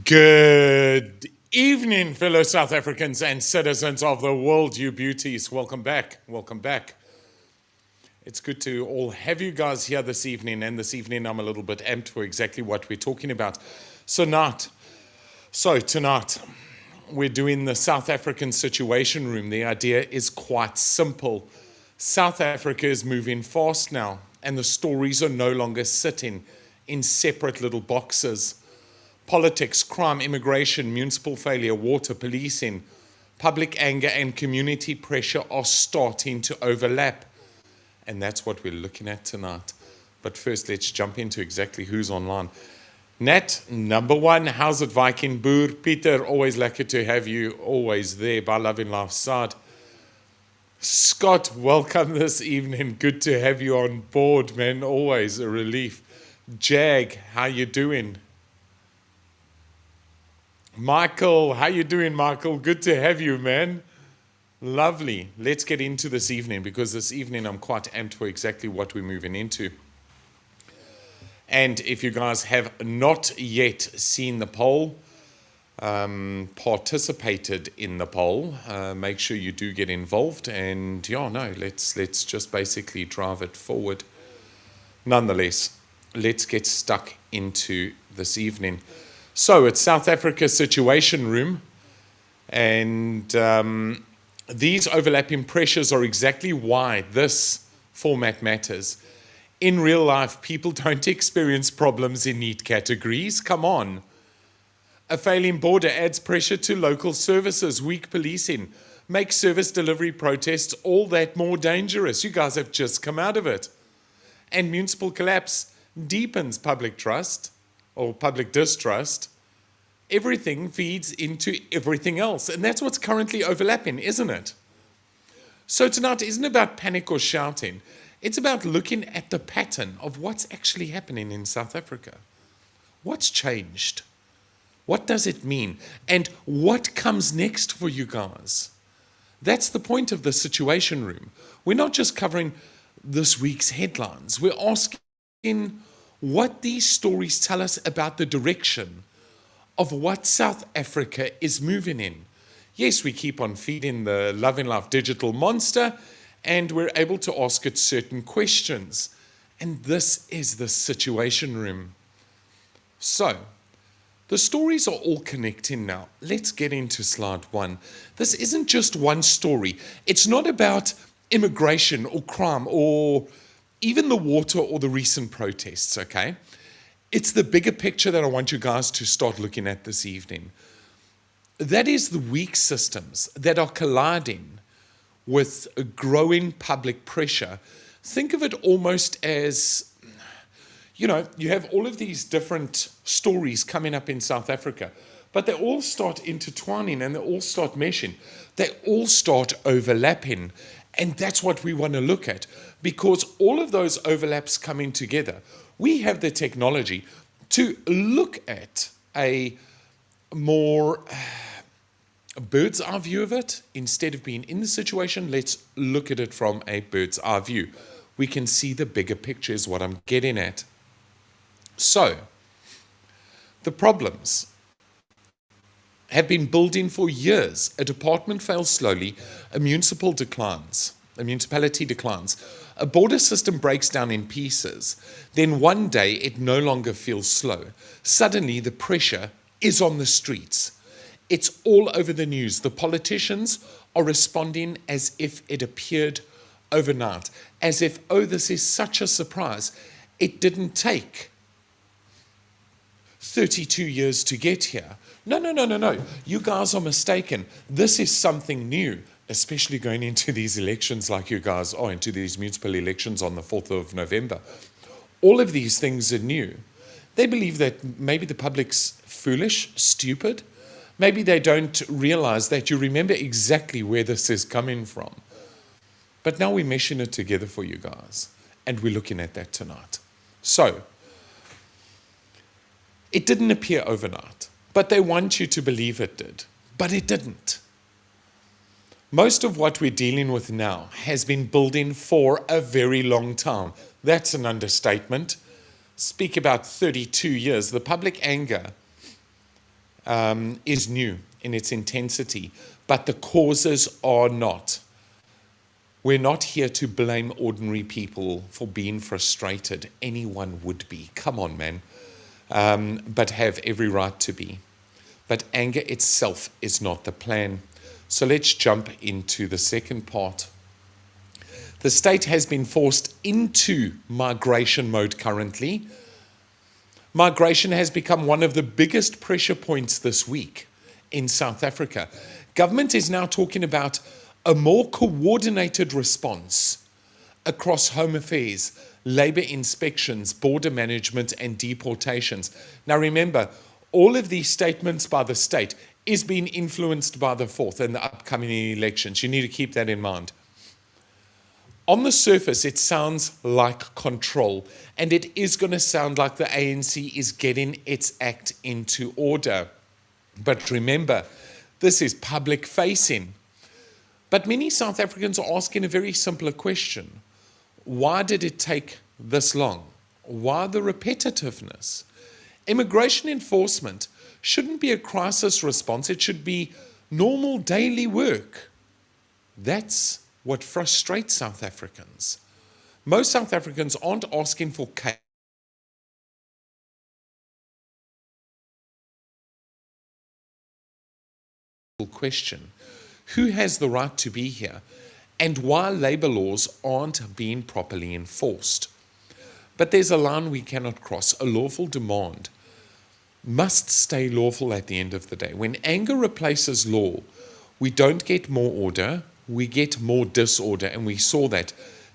Good evening, fellow South Africans and citizens of the world, you beauties. Welcome back. Welcome back. It's good to all have you guys here this evening. And this evening, I'm a little bit amped for exactly what we're talking about. Tonight, we're doing the South African Situation Room. The idea is quite simple. South Africa is moving fast now, and the stories are no longer sitting in separate little boxes. Politics, crime, immigration, municipal failure, water, policing, public anger, and community pressure are starting to overlap. And that's what we're looking at tonight. But first, let's jump into exactly who's online. Nat, number one, how's it, Viking Boer? Peter, always lucky to have you, always there by Love in Life's side. Scott, welcome this evening. Good to have you on board, man. Always a relief. Jag, how you doing? Michael, how you doing, Michael? Good to have you, man. Lovely. Let's get into this evening, because this evening I'm quite amped for exactly what we're moving into. And if you guys have not yet seen the poll, participated in the poll, make sure you do get involved. And let's just basically drive it forward. Nonetheless, let's get stuck into this evening. So it's South Africa Situation Room, and these overlapping pressures are exactly why this format matters. In real life, people don't experience problems in neat categories. Come on. A failing border adds pressure to local services, weak policing, makes service delivery protests all that more dangerous. You guys have just come out of it. And municipal collapse deepens public trust, or public distrust. Everything feeds into everything else. And that's what's currently overlapping, isn't it? So tonight isn't about panic or shouting. It's about looking at the pattern of what's actually happening in South Africa. What's changed? What does it mean? And what comes next for you guys? That's the point of the Situation Room. We're not just covering this week's headlines. We're asking what these stories tell us about the direction of what South Africa is moving in. Yes, we keep on feeding the Love in Life digital monster, and we're able to ask it certain questions. And this is the Situation Room. So, the stories are all connecting now. Let's get into slide one. This isn't just one story. It's not about immigration or crime or even the water or the recent protests, okay? It's the bigger picture that I want you guys to start looking at this evening. That is the weak systems that are colliding with a growing public pressure. Think of it almost as, you have all of these different stories coming up in South Africa, but they all start intertwining and they all start meshing. They all start overlapping. And that's what we want to look at, because all of those overlaps coming together, we have the technology to look at a more bird's eye view of it. Instead of being in the situation, let's look at it from a bird's eye view. We can see the bigger picture is what I'm getting at. So, the problems have been building for years. A department fails slowly, a municipality declines, a border system breaks down in pieces, then one day it no longer feels slow. Suddenly the pressure is on the streets. It's all over the news. The politicians are responding as if it appeared overnight, as if, oh, this is such a surprise. It didn't take 32 years to get here. No. You guys are mistaken. This is something new, especially going into these elections like you guys are, into these municipal elections on the 4th of November. All of these things are new. They believe that maybe the public's foolish, stupid. Maybe they don't realize that you remember exactly where this is coming from. But now we're meshing it together for you guys, and we're looking at that tonight. So, it didn't appear overnight, but they want you to believe it did. But it didn't. Most of what we're dealing with now has been building for a very long time. That's an understatement. Speak about 32 years. The public anger is new in its intensity, but the causes are not. We're not here to blame ordinary people for being frustrated. Anyone would be. Come on, man. But have every right to be. But anger itself is not the plan. So let's jump into the second part. The state has been forced into migration mode currently. Migration has become one of the biggest pressure points this week in South Africa. Government is now talking about a more coordinated response across home affairs, labour inspections, border management and deportations. Now remember, all of these statements by the state is being influenced by the 4th and the upcoming elections. You need to keep that in mind. On the surface, it sounds like control, and it is going to sound like the ANC is getting its act into order. But remember, this is public facing. But many South Africans are asking a very simpler question. Why did it take this long? Why the repetitiveness? Immigration enforcement shouldn't be a crisis response. It should be normal daily work. That's what frustrates South Africans. Most South Africans aren't asking for question. Who has the right to be here? And why labour laws aren't being properly enforced? But there's a line we cannot cross. A lawful demand must stay lawful at the end of the day. When anger replaces law, we don't get more order, we get more disorder, and we saw that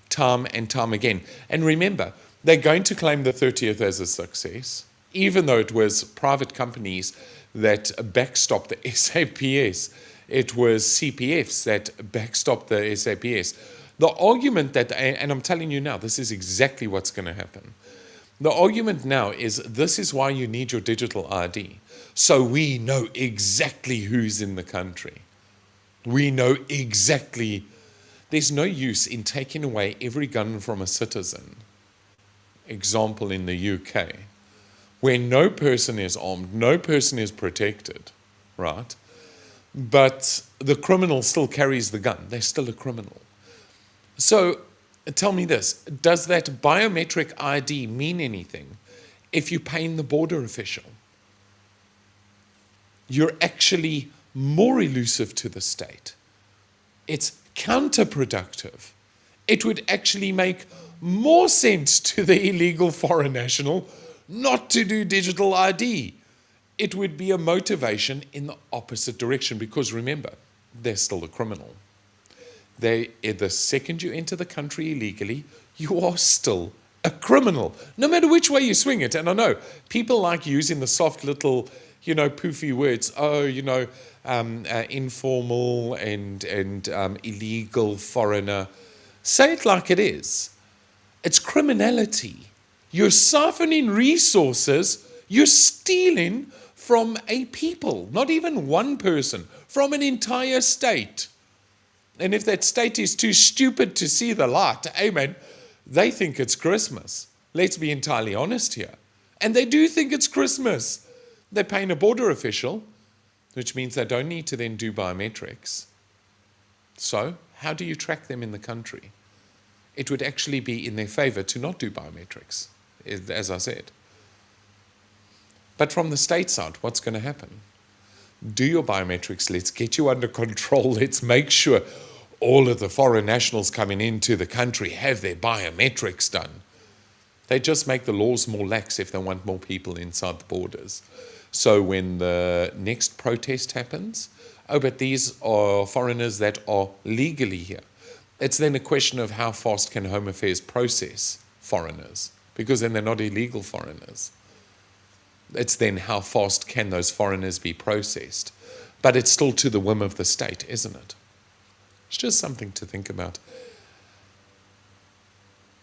time and time again. And remember, they're going to claim the 30th as a success, even though it was private companies that backstopped the SAPS. It was CPFs that backstopped the SAPS. The argument that, and I'm telling you now, this is exactly what's going to happen. The argument now is this is why you need your digital ID. So we know exactly who's in the country. We know exactly. There's no use in taking away every gun from a citizen. Example in the UK, where no person is armed, no person is protected, right? But the criminal still carries the gun. They're still a criminal. So tell me this, does that biometric ID mean anything if you're paying the border official? You're actually more elusive to the state. It's counterproductive. It would actually make more sense to the illegal foreign national not to do digital ID. It would be a motivation in the opposite direction because remember, they're still a criminal. The second you enter the country illegally, you are still a criminal, no matter which way you swing it. And I know people like using the soft little, poofy words, informal and illegal foreigner. Say it like it is. It's criminality. You're siphoning resources, you're stealing from a people, not even one person, from an entire state. And if that state is too stupid to see the light, amen, they think it's Christmas. Let's be entirely honest here. And they do think it's Christmas. They're paying a border official, which means they don't need to then do biometrics. So how do you track them in the country? It would actually be in their favor to not do biometrics, as I said. But from the state side, what's going to happen? Do your biometrics. Let's get you under control. Let's make sure all of the foreign nationals coming into the country have their biometrics done. They just make the laws more lax if they want more people inside the borders. So when the next protest happens, but these are foreigners that are legally here. It's then a question of how fast can Home Affairs process foreigners, because then they're not illegal foreigners. It's then how fast can those foreigners be processed. But it's still to the whim of the state, isn't it? It's just something to think about.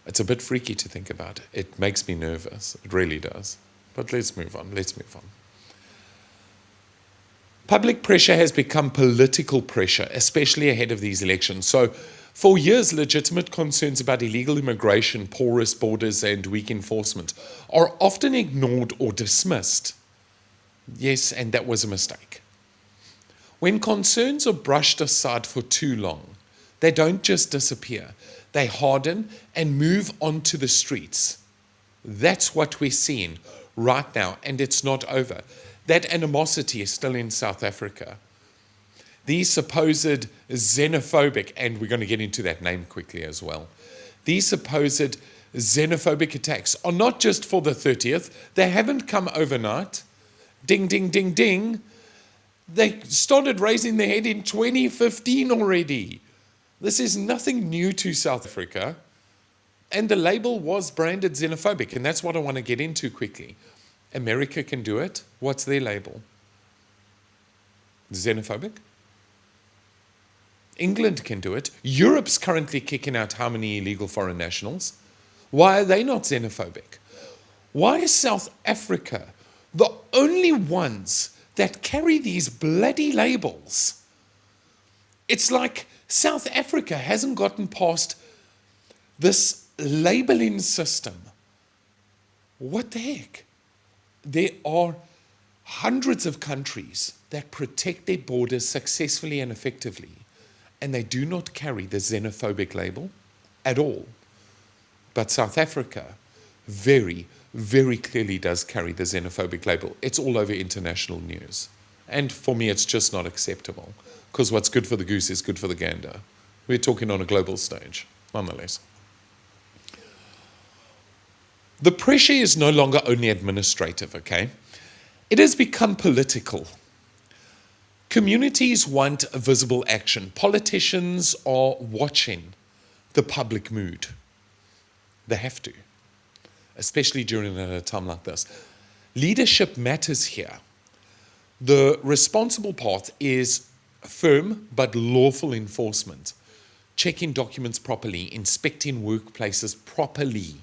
It's a bit freaky to think about. It makes me nervous. It really does. But let's move on. Public pressure has become political pressure, especially ahead of these elections. So for years, legitimate concerns about illegal immigration, porous borders, and weak enforcement are often ignored or dismissed. Yes, and that was a mistake. When concerns are brushed aside for too long, they don't just disappear. They harden and move onto the streets. That's what we're seeing right now, and it's not over. That animosity is still in South Africa. These supposed xenophobic, and we're going to get into that name quickly as well, these supposed xenophobic attacks are not just for the 30th. They haven't come overnight. Ding, ding, ding, ding. They started raising their head in 2015 already. This is nothing new to South Africa. And the label was branded xenophobic, and that's what I want to get into quickly. America can do it. What's their label? Xenophobic? England can do it. Europe's currently kicking out how many illegal foreign nationals? Why are they not xenophobic? Why is South Africa the only ones that carry these bloody labels? It's like South Africa hasn't gotten past this labeling system. What the heck? There are hundreds of countries that protect their borders successfully and effectively, and they do not carry the xenophobic label at all. But South Africa very, very clearly does carry the xenophobic label. It's all over international news. And for me, it's just not acceptable, because what's good for the goose is good for the gander. We're talking on a global stage, nonetheless. The pressure is no longer only administrative, okay? It has become political. Communities want visible action. Politicians are watching the public mood. They have to, especially during a time like this. Leadership matters here. The responsible part is firm but lawful enforcement, checking documents properly, inspecting workplaces properly,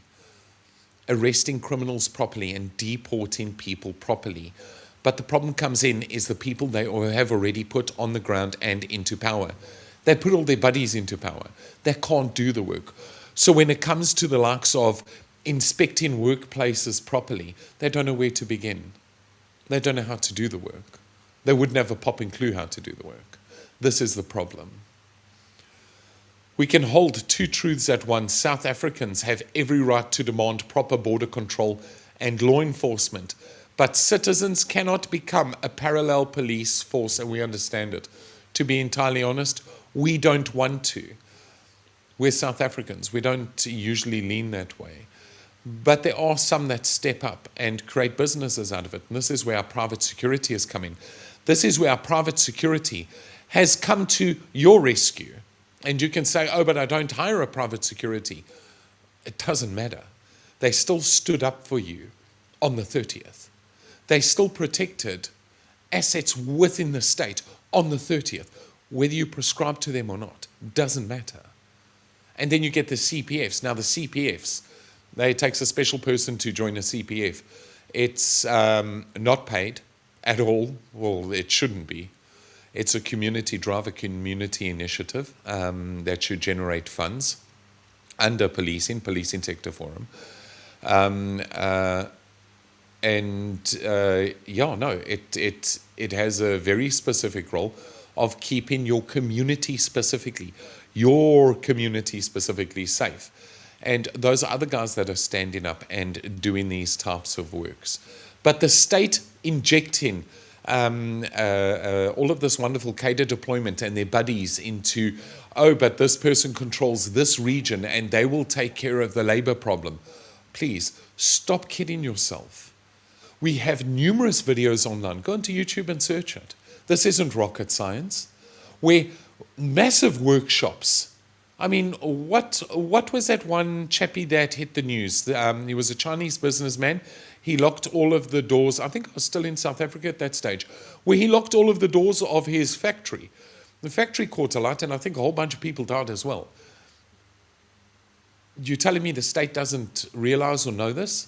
arresting criminals properly, and deporting people properly. But the problem comes in is the people they have already put on the ground and into power. They put all their buddies into power. They can't do the work. So when it comes to the likes of inspecting workplaces properly, they don't know where to begin. They don't know how to do the work. They wouldn't have a popping clue how to do the work. This is the problem. We can hold two truths at once. South Africans have every right to demand proper border control and law enforcement, but citizens cannot become a parallel police force, and we understand it. To be entirely honest, we don't want to. We're South Africans. We don't usually lean that way. But there are some that step up and create businesses out of it. And this is where our private security is coming. This is where our private security has come to your rescue. And you can say, oh, but I don't hire a private security. It doesn't matter. They still stood up for you on the 30th. They still protected assets within the state on the 30th. Whether you prescribe to them or not, doesn't matter. And then you get the CPFs. Now the CPFs, it takes a special person to join a CPF. It's not paid at all. Well, it shouldn't be. It's a community drive, a community initiative that should generate funds under policing sector forum. It has a very specific role of keeping your community specifically safe. And those are other guys that are standing up and doing these types of works. But the state injecting all of this wonderful cadre deployment and their buddies into, oh, but this person controls this region and they will take care of the labor problem. Please, stop kidding yourself. We have numerous videos online. Go onto YouTube and search it. This isn't rocket science. Where massive workshops. I mean, what was that one chappie that hit the news? He was a Chinese businessman. He locked all of the doors. I think I was still in South Africa at that stage, where he locked all of the doors of his factory. The factory caught alight, and I think a whole bunch of people died as well. You're telling me the state doesn't realize or know this?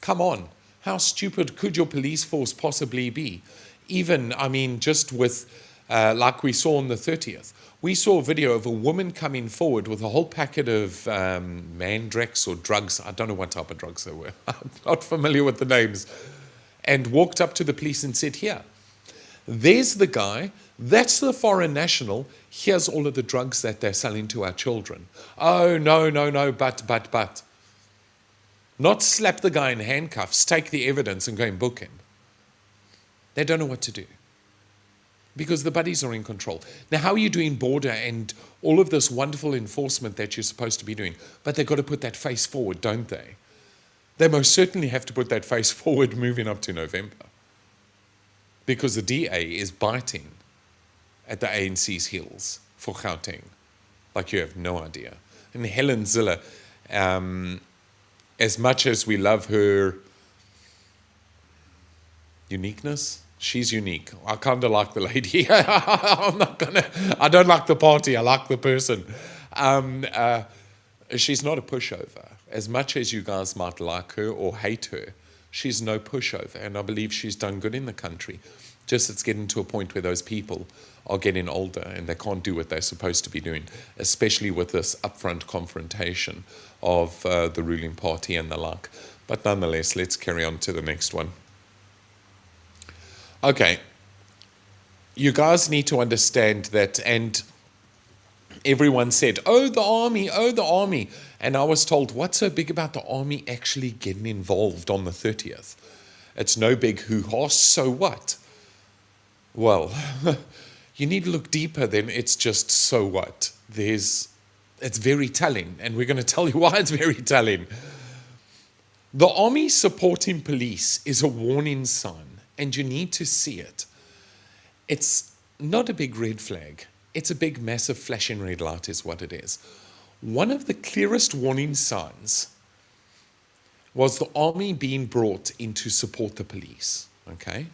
Come on. How stupid could your police force possibly be? Even, I mean, just with, like we saw on the 30th, we saw a video of a woman coming forward with a whole packet of Mandrax or drugs. I don't know what type of drugs they were. I'm not familiar with the names. and walked up to the police and said, here, there's the guy, that's the foreign national, here's all of the drugs that they're selling to our children. Oh, no, but. Not slap the guy in handcuffs, take the evidence and go and book him. They don't know what to do because the buddies are in control. Now, how are you doing border and all of this wonderful enforcement that you're supposed to be doing? But they've got to put that face forward, don't they? They most certainly have to put that face forward moving up to November because the DA is biting at the ANC's heels for Gauteng like you have no idea. And Helen Zille, as much as we love her uniqueness, she's unique. I kind of like the lady. I don't like the party, I like the person. She's not a pushover. As much as you guys might like her or hate her, she's no pushover. And I believe she's done good in the country. Just it's getting to a point where those people are getting older and they can't do what they're supposed to be doing, especially with this upfront confrontation of the ruling party and the like. But nonetheless, let's carry on to the next one. Okay, you guys need to understand that, and everyone said, oh, the army. And I was told, what's so big about the army actually getting involved on the 30th? It's no big hoo-ha, so what? Well, you need to look deeper than it's just so what. It's very telling, and we're going to tell you why it's very telling. The army supporting police is a warning sign, and you need to see it. It's not a big red flag. It's a big, massive flashing red light is what it is. One of the clearest warning signs was the army being brought in to support the police, okay?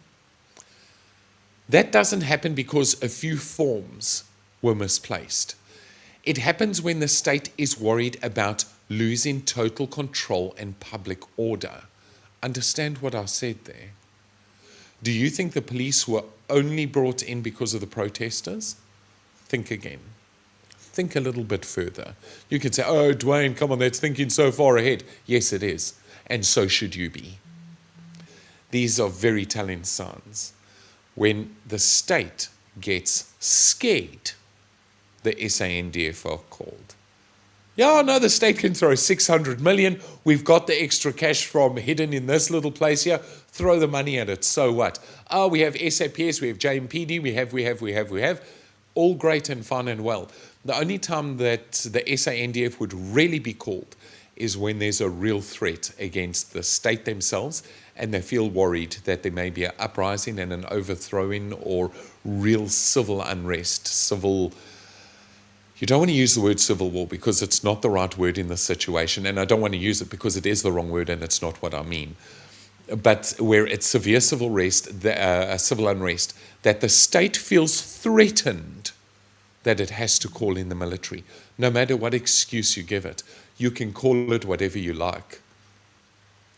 That doesn't happen because a few forms were misplaced. It happens when the state is worried about losing total control and public order. Understand what I said there? Do you think the police were only brought in because of the protesters? Think again. Think a little bit further. You can say, oh, Dwayne, come on, that's thinking so far ahead. Yes, it is. And so should you be. These are very telling signs. When the state gets scared, the SANDF are called. Yeah, no, the state can throw 600 million. We've got the extra cash from hidden in this little place here. Throw the money at it. So what? Oh, we have SAPS, we have JMPD, we have. All great and fun and well. The only time that the SANDF would really be called is when there's a real threat against the state themselves and they feel worried that there may be an uprising and an overthrowing or real civil unrest. You don't want to use the word civil war because it's not the right word in this situation, and I don't want to use it because it is the wrong word and it's not what I mean. But where it's severe civil unrest, that the state feels threatened that it has to call in the military. No matter what excuse you give it, you can call it whatever you like.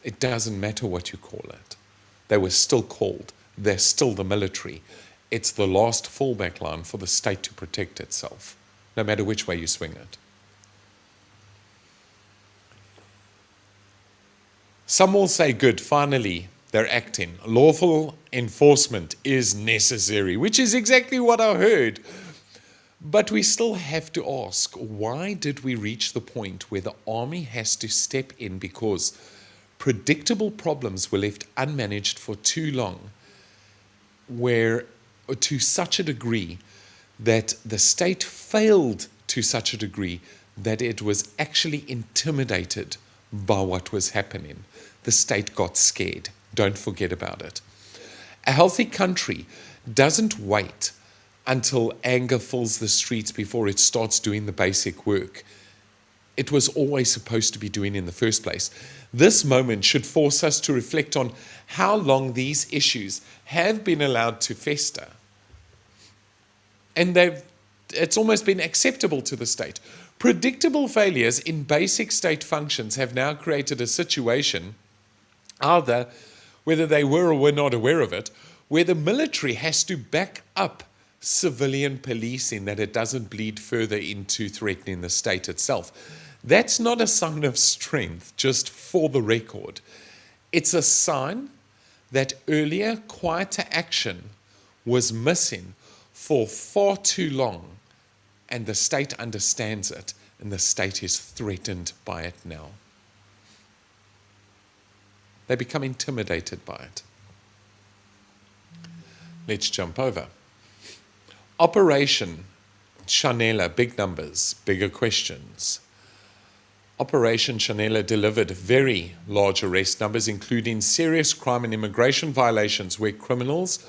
It doesn't matter what you call it. They were still called. They're still the military. It's the last fallback line for the state to protect itself, no matter which way you swing it. Some will say, good, finally, they're acting. Lawful enforcement is necessary, which is exactly what I heard. But we still have to ask, why did we reach the point where the army has to step in because predictable problems were left unmanaged for too long, where to such a degree that the state failed to such a degree that it was actually intimidated by what was happening. The state got scared. Don't forget about it. A healthy country doesn't wait until anger fills the streets before it starts doing the basic work it was always supposed to be doing in the first place. This moment should force us to reflect on how long these issues have been allowed to fester. And it's almost been acceptable to the state. Predictable failures in basic state functions have now created a situation, either whether they were or were not aware of it, where the military has to back up civilian policing that it doesn't bleed further into threatening the state itself. That's not a sign of strength, just for the record. It's a sign that earlier, quieter action was missing for far too long, and the state understands it, and the state is threatened by it now. They become intimidated by it. Let's jump over. Operation Chanela, big numbers, bigger questions. Operation Chanela delivered very large arrest numbers, including serious crime and immigration violations where criminals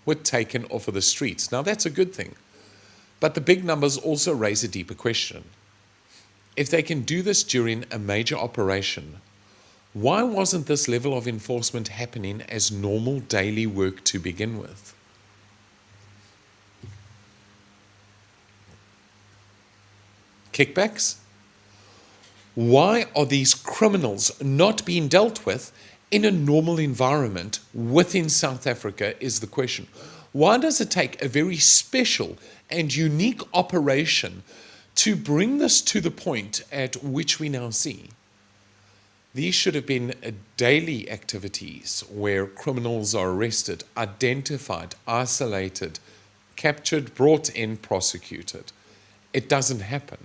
were taken off of the streets. Now, that's a good thing. But the big numbers also raise a deeper question. If they can do this during a major operation, why wasn't this level of enforcement happening as normal daily work to begin with? Kickbacks? Why are these criminals not being dealt with in a normal environment within South Africa is the question. Why does it take a very special and unique operation to bring this to the point at which we now see? These should have been daily activities where criminals are arrested, identified, isolated, captured, brought in, prosecuted. It doesn't happen.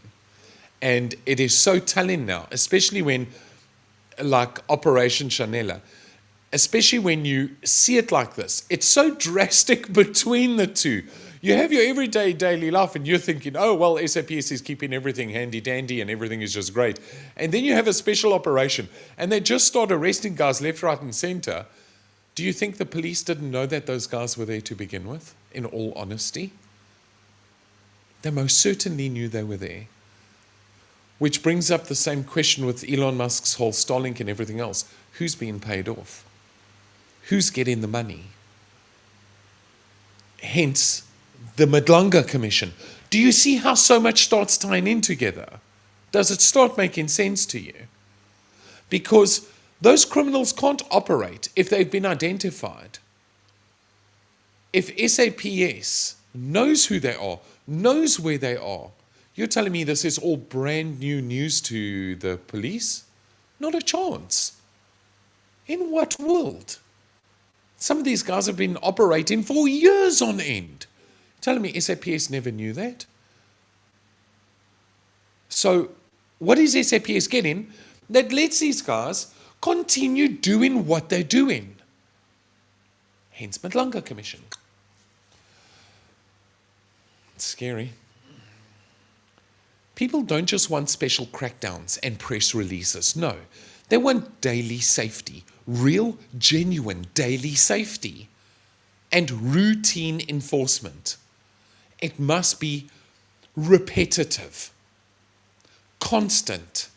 And it is so telling now, especially when, like Operation Chanela, especially when you see it like this, it's so drastic between the two. You have your everyday daily life and you're thinking, oh, well, SAPS is keeping everything handy-dandy and everything is just great. And then you have a special operation and they just start arresting guys left, right, and center. Do you think the police didn't know that those guys were there to begin with, in all honesty? They most certainly knew they were there. Which brings up the same question with Elon Musk's whole Starlink and everything else. Who's being paid off? Who's getting the money? Hence, the Madlanga Commission. Do you see how so much starts tying in together? Does it start making sense to you? Because those criminals can't operate if they've been identified. If SAPS knows who they are, knows where they are, you're telling me this is all brand new news to the police? Not a chance. In what world? Some of these guys have been operating for years on end. Telling me SAPS never knew that? So what is SAPS getting that lets these guys continue doing what they're doing? Hence Madlanga Commission. It's scary. People don't just want special crackdowns and press releases. No, they want daily safety, real, genuine daily safety, and routine enforcement. It must be repetitive, constant.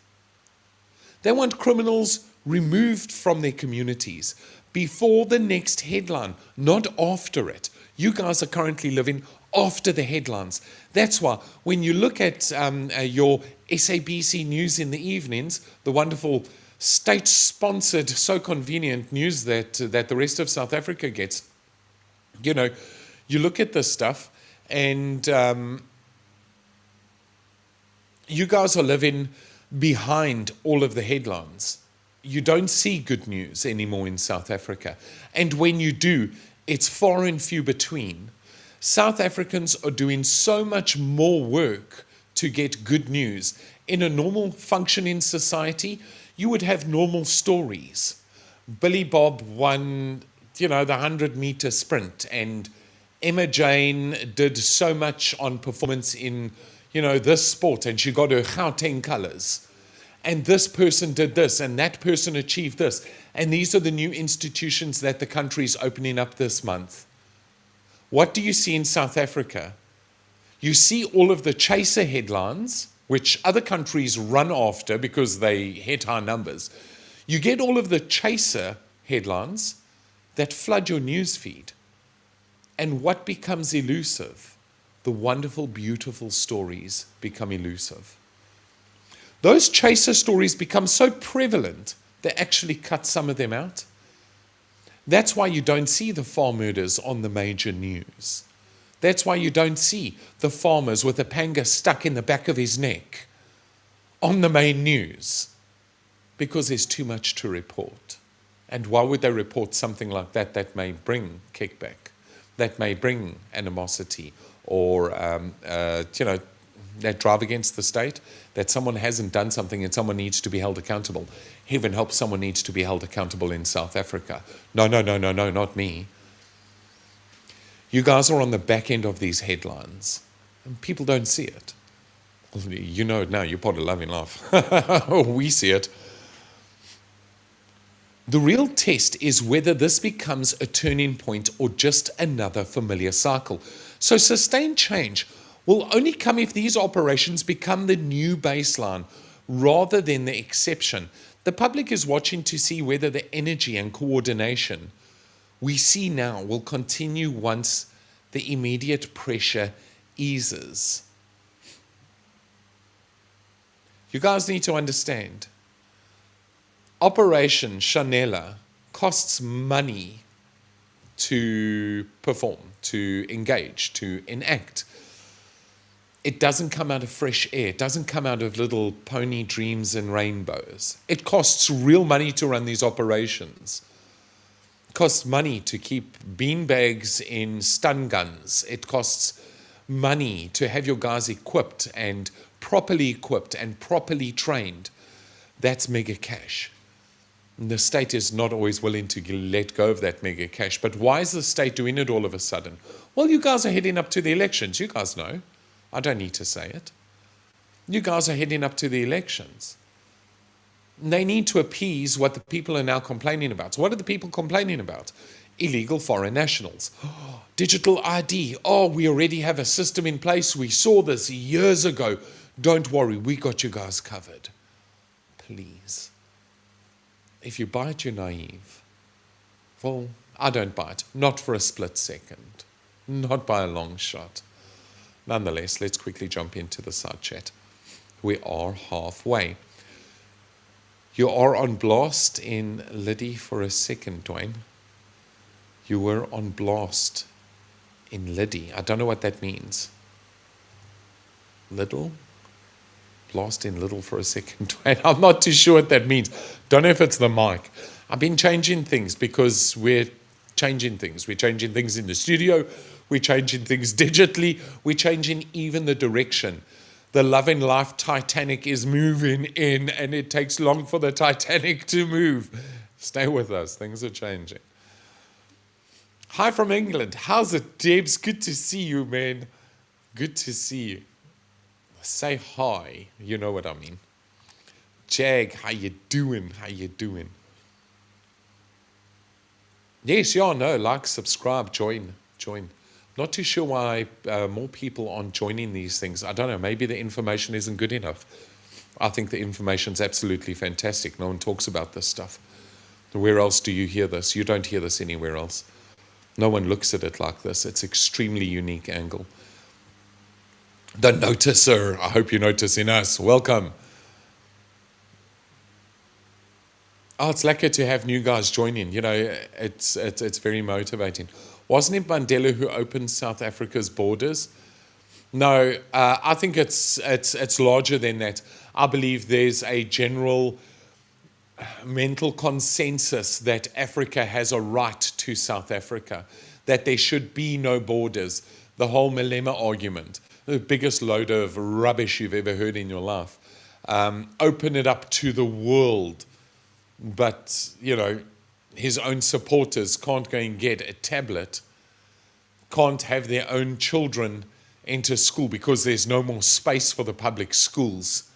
They want criminals removed from their communities before the next headline, not after it. You guys are currently living after the headlines. That's why when you look at your SABC news in the evenings, the wonderful state-sponsored, so convenient news that the rest of South Africa gets, you know, you look at this stuff and you guys are living behind all of the headlines. You don't see good news anymore in South Africa. And when you do, it's far and few between. South Africans are doing so much more work to get good news. In a normal functioning society, you would have normal stories. Billy Bob won, the 100-meter sprint, and Emma Jane did so much on performance in, this sport, and she got her Gauteng colors. And this person did this, and that person achieved this. And these are the new institutions that the country is opening up this month. What do you see in South Africa? You see all of the chaser headlines, which other countries run after because they hit high numbers. You get all of the chaser headlines that flood your news feed. And what becomes elusive? The wonderful, beautiful stories become elusive. Those chaser stories become so prevalent, they actually cut some of them out. That's why you don't see the farm murders on the major news. That's why you don't see the farmers with a panga stuck in the back of his neck on the main news, because there's too much to report. And why would they report something like that that may bring kickback, that may bring animosity, or, that drive against the state, that someone hasn't done something and someone needs to be held accountable? Heaven help, someone needs to be held accountable in South Africa. No, no, no, no, no, not me. You guys are on the back end of these headlines, and people don't see it. You know it now, you're part of Love and Laugh. We see it. The real test is whether this becomes a turning point or just another familiar cycle. So sustained change will only come if these operations become the new baseline rather than the exception. The public is watching to see whether the energy and coordination we see now will continue once the immediate pressure eases. You guys need to understand, Operation Chanela costs money to perform, to engage, to enact. It doesn't come out of fresh air. It doesn't come out of little pony dreams and rainbows. It costs real money to run these operations. It costs money to keep beanbags in stun guns. It costs money to have your guys equipped and properly trained. That's mega cash. And the state is not always willing to let go of that mega cash. But why is the state doing it all of a sudden? Well, you guys are heading up to the elections. You guys know. I don't need to say it. You guys are heading up to the elections. They need to appease what the people are now complaining about. So what are the people complaining about? Illegal foreign nationals. Oh, digital ID. Oh, we already have a system in place. We saw this years ago. Don't worry, we got you guys covered. Please. If you buy it, you're naive. Well, I don't buy it. Not for a split second. Not by a long shot. Nonetheless, let's quickly jump into the side chat. We are halfway. You are on blast in Liddy for a second, Dwayne. You were on blast in Liddy. I don't know what that means. Little? Blast in little for a second, Dwayne. I'm not too sure what that means. Don't know if it's the mic. I've been changing things because we're changing things. We're changing things in the studio. We're changing things digitally. We're changing even the direction. The Love and Life Titanic is moving in, and it takes long for the Titanic to move. Stay with us. Things are changing. Hi from England. How's it, Debs? Good to see you, man. Good to see you. Say hi. You know what I mean. Jag, how you doing? How you doing? Yes, yeah, no, like, subscribe, join. Not too sure why more people aren't joining these things. I don't know, maybe the information isn't good enough. I think the information's absolutely fantastic. No one talks about this stuff. Where else do you hear this? You don't hear this anywhere else. No one looks at it like this. It's extremely unique angle. The noticer. I hope you're noticing us. Welcome. Oh, it's lucky to have new guys joining. You know, it's very motivating. Wasn't it Mandela who opened South Africa's borders? No, I think it's larger than that. I believe there's a general mental consensus that Africa has a right to South Africa, that there should be no borders. The whole Malema argument, the biggest load of rubbish you've ever heard in your life. Open it up to the world. But, you know, his own supporters can't go and get a tablet, can't have their own children enter school because there's no more space for the public schools.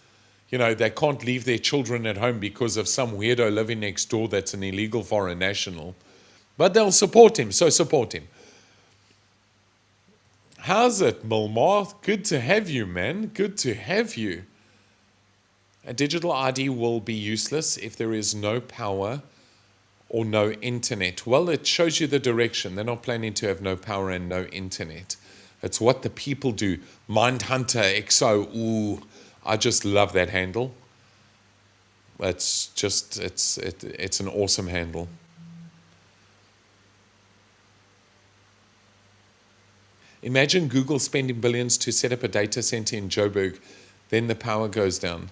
You know, they can't leave their children at home because of some weirdo living next door that's an illegal foreign national. But they'll support him, so support him. How's it, Milmar? Good to have you, man. Good to have you. A digital ID will be useless if there is no power or no internet. Well, it shows you the direction. They're not planning to have no power and no internet. It's what the people do. Mindhunter XO. Ooh, I just love that handle. It's an awesome handle. Imagine Google spending billions to set up a data center in Joburg. Then the power goes down.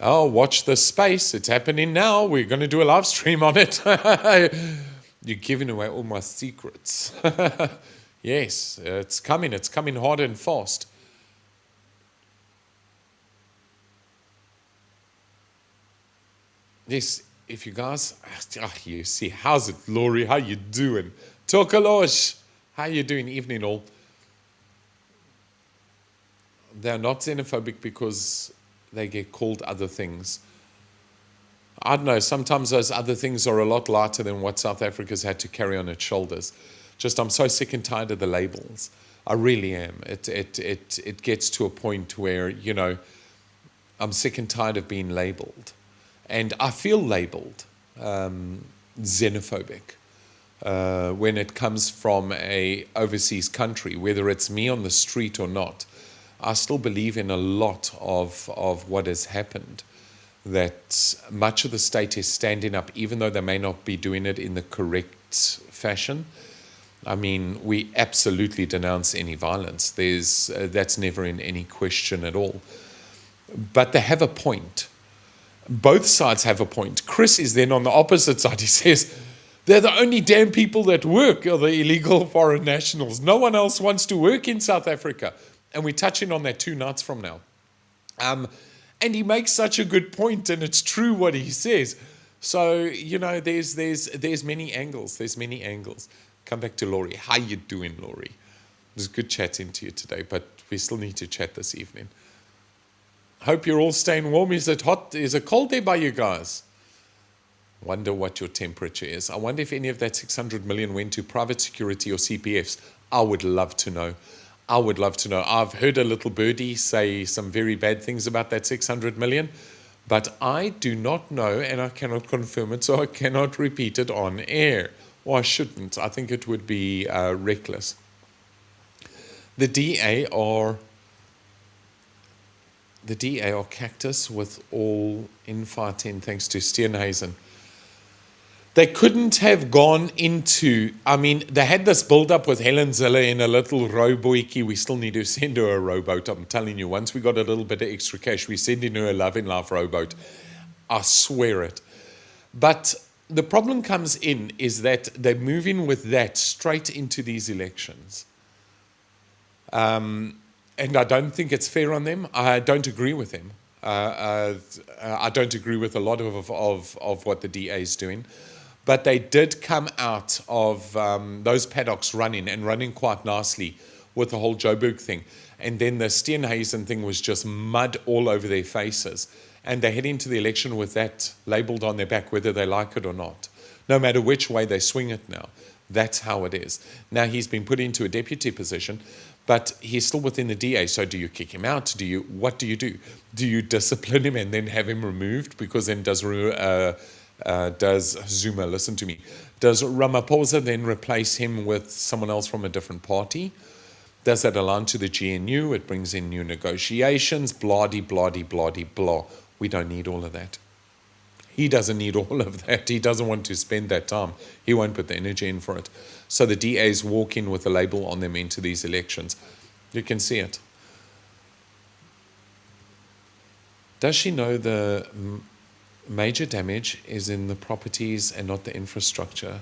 Oh, watch this space. It's happening now. We're going to do a live stream on it. You're giving away all my secrets. Yes, it's coming. It's coming hard and fast. Yes, if you guys, you see, how's it, Laurie? How you doing? Tokalosh, how you doing? Evening all. They're not xenophobic because they get called other things. I don't know, sometimes those other things are a lot lighter than what South Africa's had to carry on its shoulders. Just, I'm so sick and tired of the labels. I really am. It gets to a point where, I'm sick and tired of being labeled. And I feel labeled xenophobic when it comes from a overseas country, whether it's me on the street or not. I still believe in a lot of what has happened, that much of the state is standing up, even though they may not be doing it in the correct fashion. I mean, we absolutely denounce any violence. That's never in any question at all. But they have a point. Both sides have a point. Chris is then on the opposite side. He says, they're the only damn people that work are the illegal foreign nationals. No one else wants to work in South Africa. And we're touching on that 2 nights from now. And he makes such a good point, and it's true what he says. So, there's many angles. There's many angles. Come back to Laurie. How you doing, Laurie? It was good chatting to you today, but we still need to chat this evening. Hope you're all staying warm. Is it hot? Is it cold there by you guys? Wonder what your temperature is. I wonder if any of that 600 million went to private security or CPFs. I would love to know. I would love to know. I've heard a little birdie say some very bad things about that 600 million, but I do not know, and I cannot confirm it, so I cannot repeat it on air. Or I shouldn't. I think it would be reckless. The DA are cactus with all infighting thanks to Steenhuisen. They couldn't have gone into, they had this build-up with Helen Zille in a little rowboykie. We still need to send her a rowboat. I'm telling you, once we got a little bit of extra cash, we're sending her a Love in Life rowboat. I swear it. But the problem comes in is that they're moving with that straight into these elections. And I don't think it's fair on them. I don't agree with them. I don't agree with a lot of what the DA is doing. But they did come out of those paddocks running quite nicely with the whole Joburg thing. And then the Steenhuisen thing was just mud all over their faces. And they head into the election with that labelled on their back, whether they like it or not. No matter which way they swing it now. That's how it is. Now he's been put into a deputy position, but he's still within the DA. So do you kick him out? What do you do? Do you discipline him and then have him removed? Because then does Zuma, listen to me, does Ramaphosa then replace him with someone else from a different party? Does that align to the GNU? It brings in new negotiations, blah-de-blah-de-blah-de-blah. We don't need all of that. He doesn't need all of that. He doesn't want to spend that time. He won't put the energy in for it. So the DAs walk in with a label on them into these elections. You can see it. Does she know the major damage is in the properties and not the infrastructure?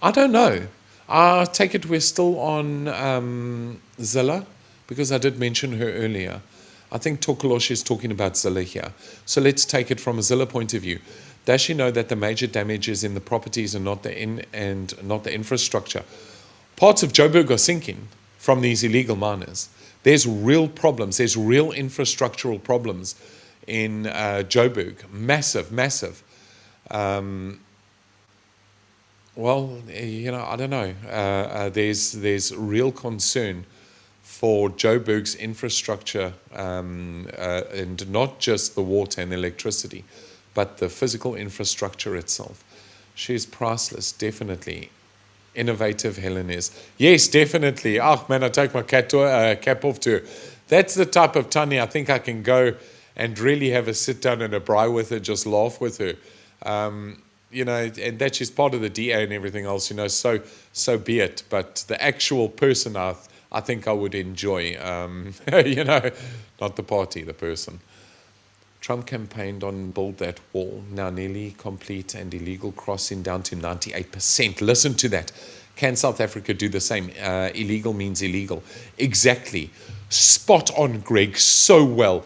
I don't know. I take it we're still on Zilla, because I did mention her earlier. I think Tokolosh is talking about Zilla here. So let's take it from a Zilla point of view. Does she know that the major damage is in the properties and not the infrastructure? Parts of Joburg are sinking from these illegal miners. There's real problems. There's real infrastructural problems in Joburg. Massive. Well, I don't know. There's real concern for Joburg's infrastructure, and not just the water and the electricity, but the physical infrastructure itself. She's priceless, definitely. Innovative Helen is. Yes, definitely. Oh, man, I take my cap off to her. That's the type of Tanya I think I can go and really have a sit down and a braai with her, just laugh with her. And that she's part of the DA and everything else, so be it. But the actual person, I think I would enjoy, not the party, the person. Trump campaigned on build that wall, now nearly complete, and illegal crossing down to 98%. Listen to that. Can South Africa do the same? Illegal means illegal. Exactly. Spot on, Greg, so well.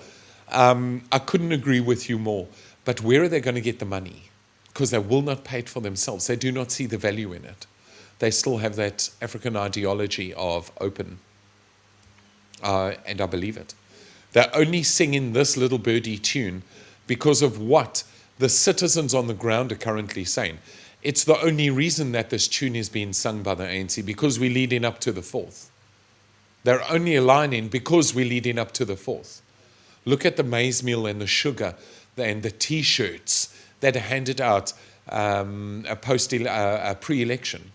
I couldn't agree with you more. But where are they going to get the money? Because they will not pay it for themselves. They do not see the value in it. They still have that African ideology of open. And I believe it. They're only singing this little birdie tune because of what the citizens on the ground are currently saying. It's the only reason that this tune is being sung by the ANC, because we're leading up to the 4th. They're only aligning because we're leading up to the 4th. Look at the maize meal and the sugar and the T-shirts that are handed out pre-election.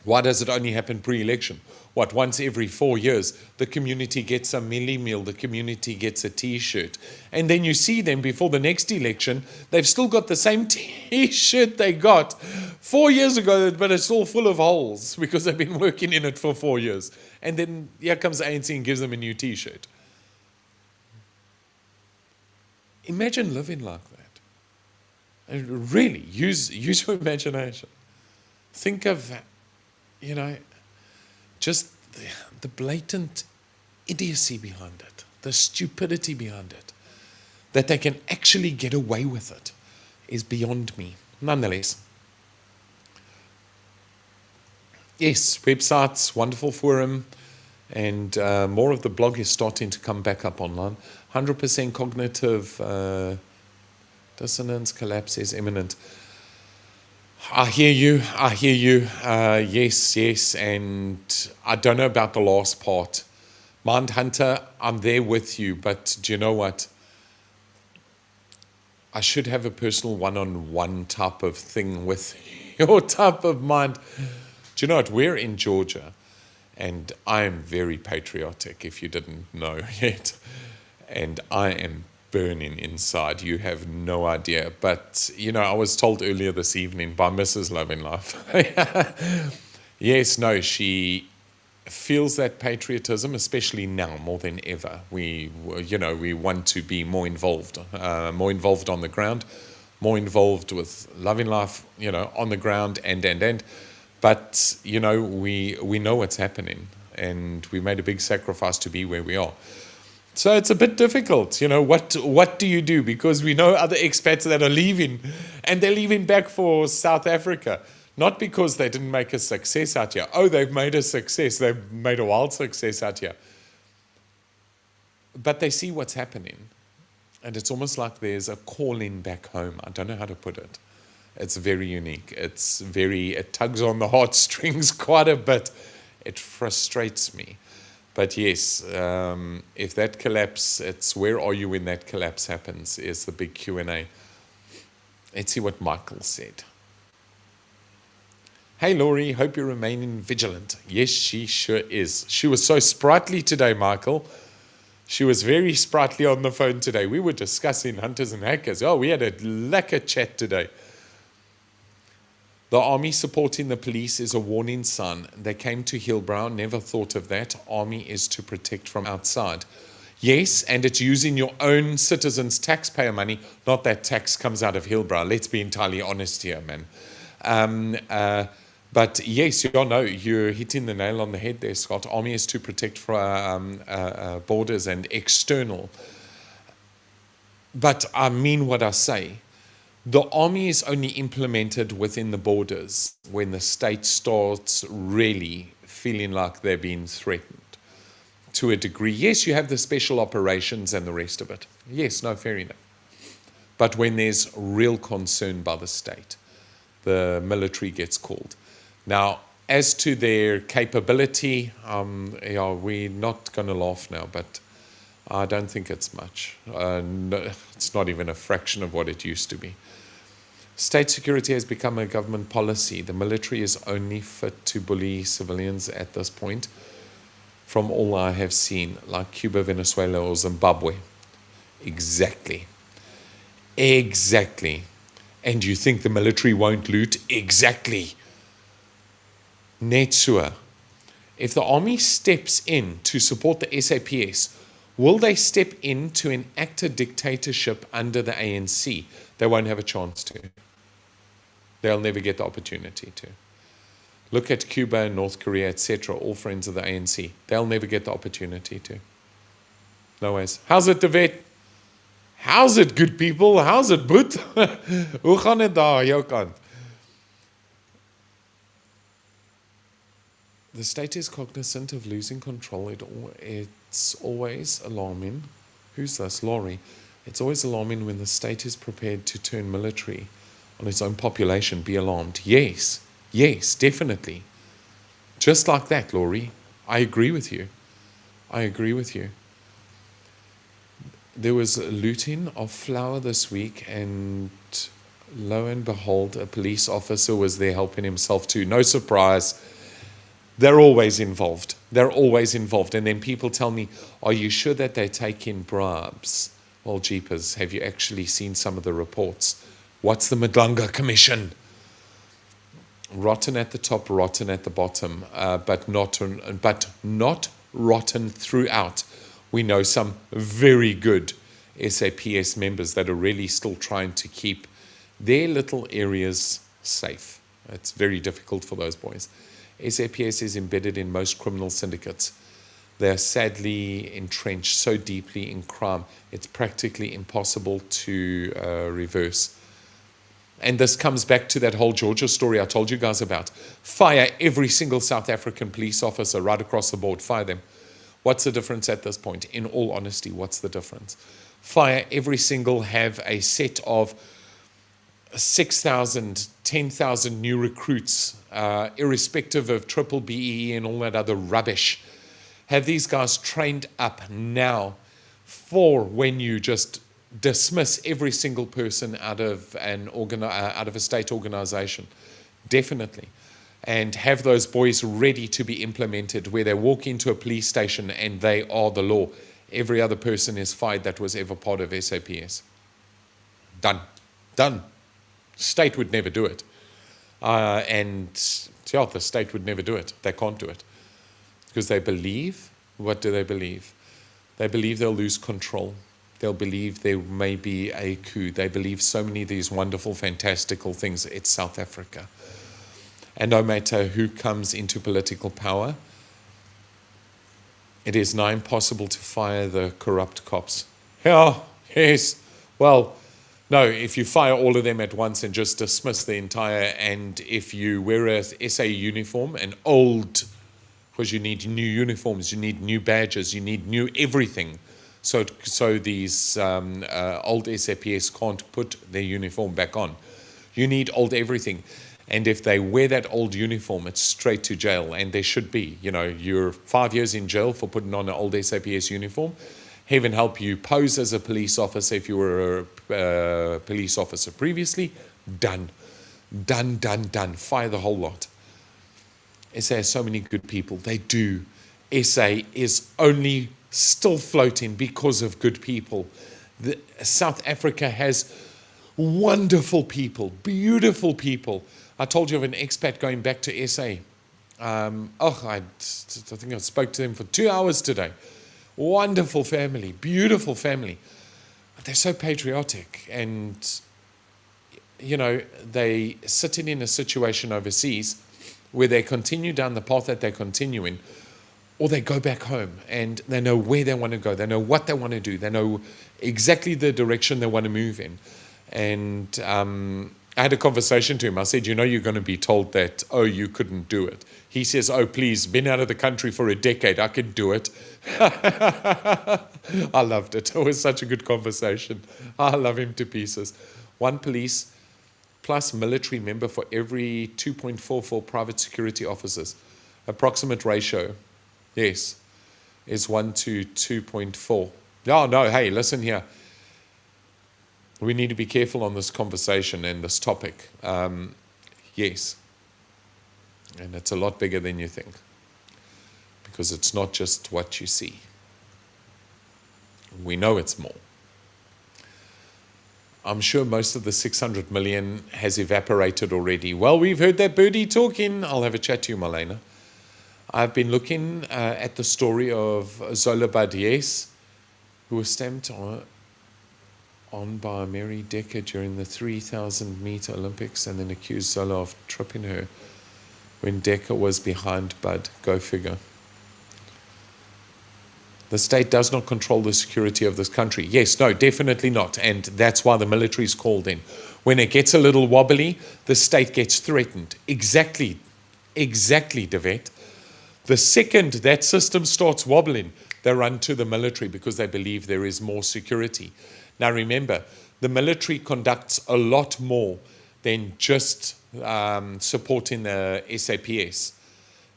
Why does it only happen pre-election? What, once every 4 years, the community gets a milli meal, the community gets a T-shirt. And then you see them before the next election, they've still got the same T-shirt they got 4 years ago, but it's all full of holes because they've been working in it for 4 years. And then here comes the ANC and gives them a new T-shirt. Imagine living like that. And really, use your imagination. Think of, just the blatant idiocy behind it, the stupidity behind it, that they can actually get away with it is beyond me. Nonetheless, yes, websites, wonderful forum, and more of the blog is starting to come back up online. 100% cognitive dissonance collapse is imminent. I hear you. Yes, and I don't know about the last part. Mindhunter, I'm there with you, but do you know what? I should have a personal one-on-one type of thing with your type of mind. Do you know what? We're in Georgia, and I am very patriotic, if you didn't know yet. And I am burning inside. You have no idea. But, I was told earlier this evening by Mrs. Love in Life. Yes, no, she feels that patriotism, especially now more than ever. We want to be more involved on the ground, more involved with Love in Life, on the ground and. But, we know what's happening, and we made a big sacrifice to be where we are. So it's a bit difficult, what do you do? Because we know other expats that are leaving, and they're leaving back for South Africa, not because they didn't make a success out here. Oh, they've made a success. They've made a wild success out here. But they see what's happening, and it's almost like there's a calling back home. I don't know how to put it. It's very unique. It tugs on the heartstrings quite a bit. It frustrates me. But yes, if that collapse, it's where are you when that collapse happens is the big Q&A. Let's see what Michael said. Hey, Laurie, hope you're remaining vigilant. Yes, she sure is. She was so sprightly today, Michael. She was very sprightly on the phone today. We were discussing hunters and hackers. Oh, we had a lekker chat today. The army supporting the police is a warning sign. They came to Hillbrow, never thought of that. Army is to protect from outside. Yes, and it's using your own citizens' taxpayer money, not that tax comes out of Hillbrow. Let's be entirely honest here, man. But yes, you're hitting the nail on the head there, Scott. Army is to protect from borders and external. But I mean what I say. The army is only implemented within the borders when the state starts really feeling like they're being threatened to a degree. Yes, you have the special operations and the rest of it. Yes, no, fair enough. But when there's real concern by the state, the military gets called. Now, as to their capability, we're not going to laugh now, but I don't think it's much. No, it's not even a fraction of what it used to be. State security has become a government policy. The military is only fit to bully civilians at this point, from all I have seen, like Cuba, Venezuela, or Zimbabwe. Exactly. And you think the military won't loot? Exactly. Net so. If the army steps in to support the SAPS, Will they step in to enact a dictatorship under the ANC? They won't have a chance to. They'll never get the opportunity to. Look at Cuba and North Korea, etc., all friends of the ANC. They'll never get the opportunity to. No ways. How's it, Devet? How's it, good people? How's it, Boet? Hoe gaan het daar, jou kant? The state is cognizant of losing control. It's always alarming. Who's this? Laurie. It's always alarming when the state is prepared to turn military on its own population. Be alarmed. Yes. Yes, definitely. Just like that, Laurie. I agree with you. I agree with you. There was a looting of flour this week, and lo and behold, a police officer was there helping himself too. No surprise. They're always involved. They're always involved. And then people tell me, are you sure that they take in bribes? Well, jeepers, have you actually seen some of the reports? What's the Madanga Commission? Rotten at the top, rotten at the bottom, but not rotten throughout. We know some very good SAPS members that are really still trying to keep their little areas safe. It's very difficult for those boys. SAPS is embedded in most criminal syndicates. They are sadly entrenched so deeply in crime, it's practically impossible to reverse. And this comes back to that whole Georgia story I told you guys about. Fire every single South African police officer right across the board. Fire them. What's the difference at this point? In all honesty, what's the difference? Fire every single, have a set of 6,000, 10,000 new recruits, irrespective of triple BEE and all that other rubbish. Have these guys trained up now for when you just dismiss every single person out of out of a state organization. Definitely. And have those boys ready to be implemented, where they walk into a police station and they are the law. Every other person is fired that was ever part of SAPS. Done. Done. State would never do it. And the state would never do it. They can't do it. Because they believe, what do they believe? They believe they'll lose control. They'll believe there may be a coup. They believe so many of these wonderful, fantastical things. It's South Africa. And no matter who comes into political power, it is now impossible to fire the corrupt cops. Yeah, yes. Well, no, if you fire all of them at once and just dismiss the entire, and if you wear a SA uniform, an old, because you need new uniforms, you need new badges, you need new everything. So these old SAPS can't put their uniform back on. You need old everything. And if they wear that old uniform, it's straight to jail. And there should be. You know, you're 5 years in jail for putting on an old SAPS uniform. Heaven help you pose as a police officer if you were a police officer previously. Done. Done, done, done. Fire the whole lot. SA has so many good people. They do. SA is only still floating because of good people. South Africa has wonderful people, beautiful people. I told you of an expat going back to SA. I think I spoke to them for 2 hours today. Wonderful family, beautiful family. They're so patriotic, and you know, they sitting in a situation overseas where they continue down the path that they're continuing, or they go back home and they know where they want to go. They know what they want to do. They know exactly the direction they want to move in. And I had a conversation to him. I said, you know, you're going to be told that, oh, you couldn't do it. He says, oh, please, been out of the country for a decade. I could do it. I loved it. It was such a good conversation. I love him to pieces. One police plus military member for every 2.44 private security officers. Approximate ratio, yes, is 1 to 2.4. Oh, no, hey, listen here. We need to be careful on this conversation and this topic. Yes. And it's a lot bigger than you think. Because it's not just what you see. We know it's more. I'm sure most of the 600 million has evaporated already. Well, we've heard that birdie talking. I'll have a chat to you, Malena. I've been looking at the story of Zola Badies. who was stamped on by Mary Decker during the 3,000-meter Olympics and then accused Zola of tripping her when Decker was behind Bud. Go figure. The state does not control the security of this country. Yes, no, definitely not. And that's why the military is called in. When it gets a little wobbly, the state gets threatened. Exactly, Devet. The second that system starts wobbling, they run to the military because they believe there is more security. Now remember, the military conducts a lot more than just supporting the SAPS.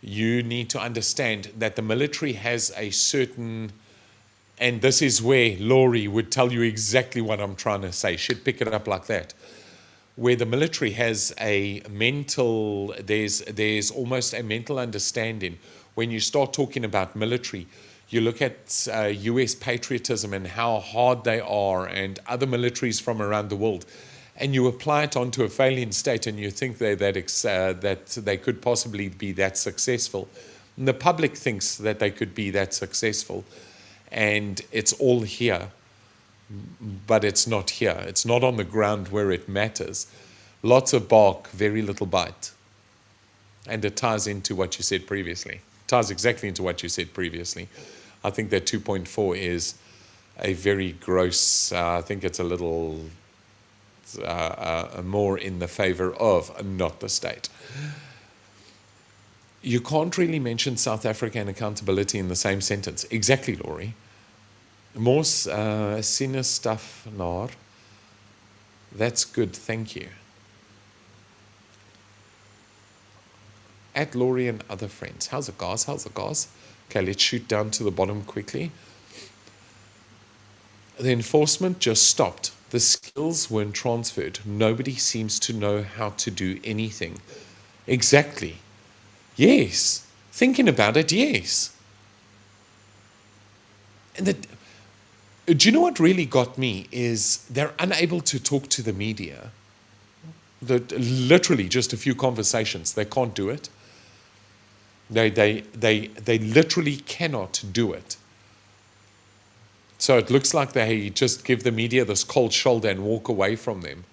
You need to understand that the military has a certain, and this is where Laurie would tell you exactly what I'm trying to say. She'd pick it up like that. Where the military has a mental, there's almost a mental understanding. When you start talking about military, you look at US patriotism and how hard they are and other militaries from around the world, and you apply it onto a failing state and you think that they could possibly be that successful. And the public thinks that they could be that successful. And it's all here, but it's not here. It's not on the ground where it matters. Lots of bark, very little bite. And it ties into what you said previously. It ties exactly into what you said previously. I think that 2.4 is a very gross, I think it's a little more in the favor of not the state. You can't really mention South Africa and accountability in the same sentence. Exactly, Laurie. More senior stuff, Nar. That's good, thank you. At Laurie and other friends. How's it, guys? How's it, guys? Okay, let's shoot down to the bottom quickly. The enforcement just stopped. The skills weren't transferred. Nobody seems to know how to do anything. Exactly. Yes. Thinking about it, yes. And do you know what really got me is they're unable to talk to the media. Literally just a few conversations. They can't do it. They literally cannot do it. So it looks like they just give the media this cold shoulder and walk away from them.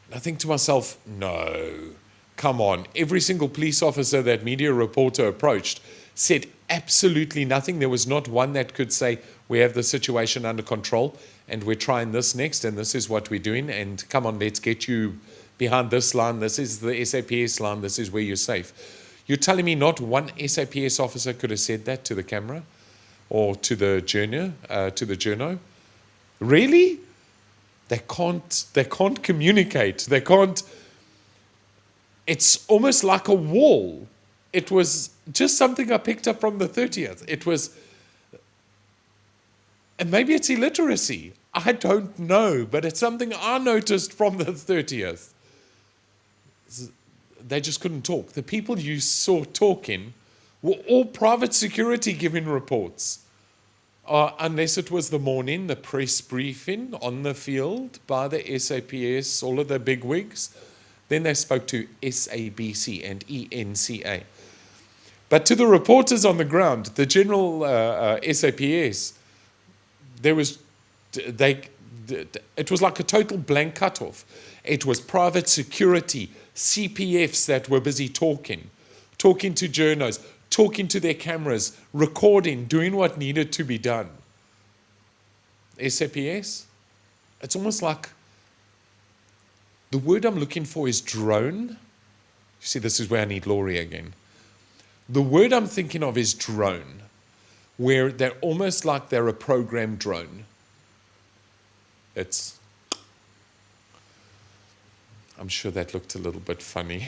And I think to myself, no, come on. Every single police officer that media reporter approached said absolutely nothing. There was not one that could say, we have the situation under control and we're trying this next and this is what we're doing. And come on, let's get you behind this line. This is the SAPS line. This is where you're safe. You're telling me not one SAPS officer could have said that to the camera? Or to the journo, really? They can't communicate. They can't. It's almost like a wall. It was just something I picked up from the 30th. It was, and maybe it's illiteracy. I don't know, but it's something I noticed from the 30th. They just couldn't talk. The people you saw talking were all private security giving reports. Unless it was the morning, the press briefing on the field by the SAPS, all of the big wigs. Then they spoke to SABC and ENCA. But to the reporters on the ground, the general SAPS, it was like a total blank cutoff. It was private security, CPFs that were busy talking to journos, talking to their cameras, recording, doing what needed to be done. SAPS, it's almost like, the word I'm looking for is drone. You see, this is where I need Laurie again. The word I'm thinking of is drone, where they're almost like they're a programmed drone. I'm sure that looked a little bit funny.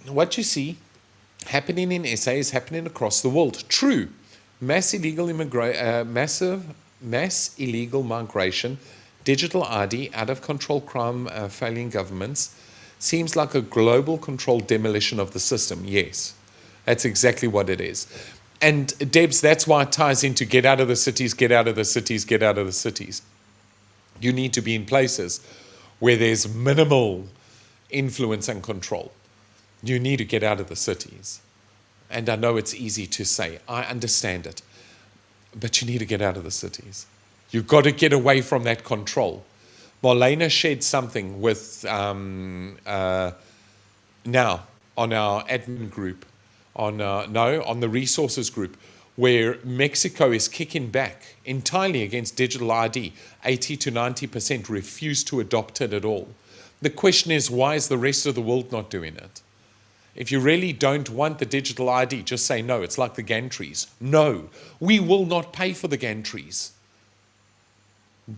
What you see happening in SA is happening across the world. True, mass illegal migration, digital ID, out of control crime, failing governments, seems like a global controlled demolition of the system. Yes, that's exactly what it is. And Debs, that's why it ties into get out of the cities, get out of the cities, get out of the cities. You need to be in places where there's minimal influence and control. You need to get out of the cities. And I know it's easy to say. I understand it. But you need to get out of the cities. You've got to get away from that control. Marlena shared something with now on our admin group, on the resources group, where Mexico is kicking back entirely against digital ID. 80 to 90% refuse to adopt it at all. The question is, why is the rest of the world not doing it? If you really don't want the digital ID, just say no. It's like the gantries. No, we will not pay for the gantries.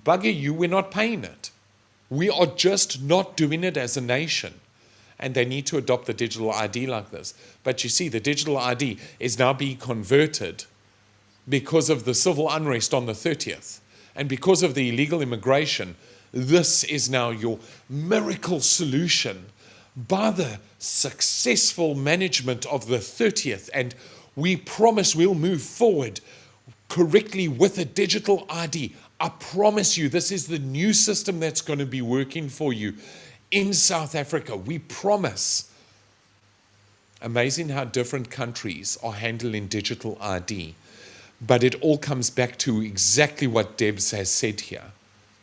Bugger you, we're not paying it. We are just not doing it as a nation. And they need to adopt the digital ID like this. But you see, the digital ID is now being converted because of the civil unrest on the 30th. And because of the illegal immigration, this is now your miracle solution by the successful management of the 30th. And we promise we'll move forward correctly with a digital ID. I promise you, this is the new system that's going to be working for you in South Africa. We promise. Amazing how different countries are handling digital ID. But it all comes back to exactly what Debs has said here.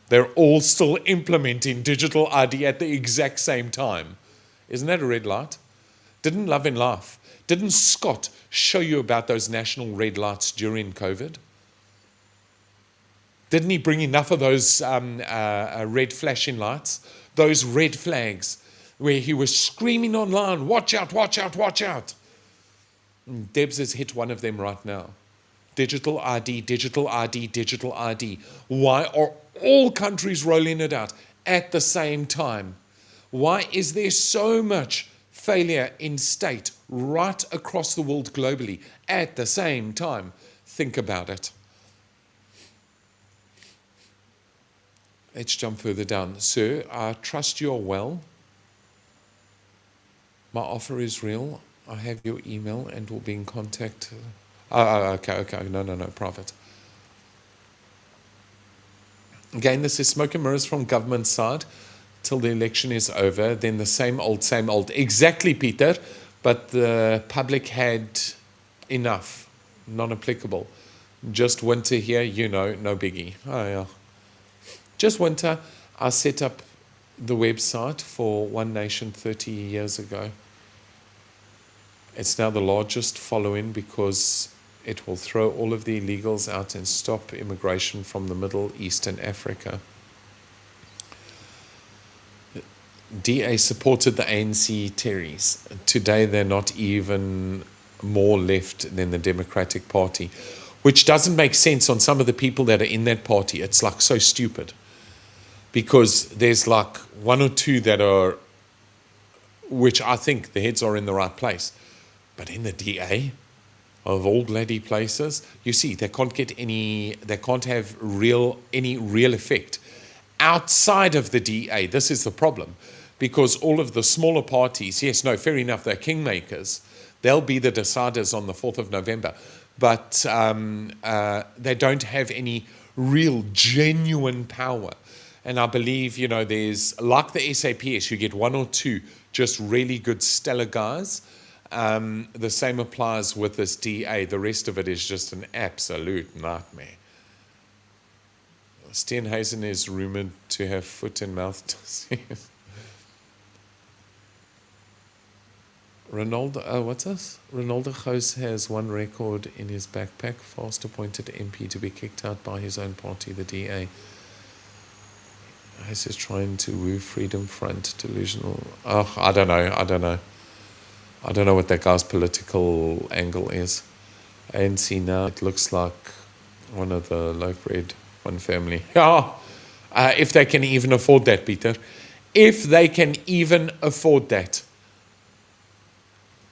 They're all still implementing digital ID at the exact same time. Isn't that a red light? Didn't Love and Laugh, didn't Scott show you about those national red lights during COVID? Didn't he bring enough of those red flashing lights? Those red flags where he was screaming online, watch out, watch out, watch out. And Debs has hit one of them right now. Digital ID, digital ID, digital ID. Why are all countries rolling it out at the same time? Why is there so much failure in state right across the world globally at the same time? Think about it. Let's jump further down. Sir, I trust you are well. My offer is real. I have your email and will be in contact. Okay. No, private. Again, this is smoke and mirrors from government side till the election is over. Then the same old, same old. Exactly, Peter. But the public had enough. Non-applicable. Just winter here, no biggie. Oh, yeah. Just winter, I set up the website for One Nation 30 years ago. It's now the largest following because it will throw all of the illegals out and stop immigration from the Middle East and Africa. DA supported the ANC Terrys. Today they're not even more left than the Democratic Party, which doesn't make sense on some of the people that are in that party. It's like so stupid. Because there's like one or two that are, which I think the heads are in the right place. But in the DA, of all bloody places, you see, they can't have any real effect outside of the DA. This is the problem. Because all of the smaller parties, yes, no, fair enough, they're kingmakers. They'll be the deciders on the 4th of November. But they don't have any real, genuine power. And I believe, there's, like the SAPS, you get one or two just really good stellar guys. The same applies with this DA. The rest of it is just an absolute nightmare. Steenhuisen is rumored to have foot and mouth disease. What's this? Ronaldo Gous has one record in his backpack. Fast appointed MP to be kicked out by his own party, the DA. He's just trying to woo Freedom Front, delusional. Oh, I don't know. I don't know what that guy's political angle is. ANC now, it looks like one of the loaf-bread, one family. If they can even afford that, Peter. If they can even afford that.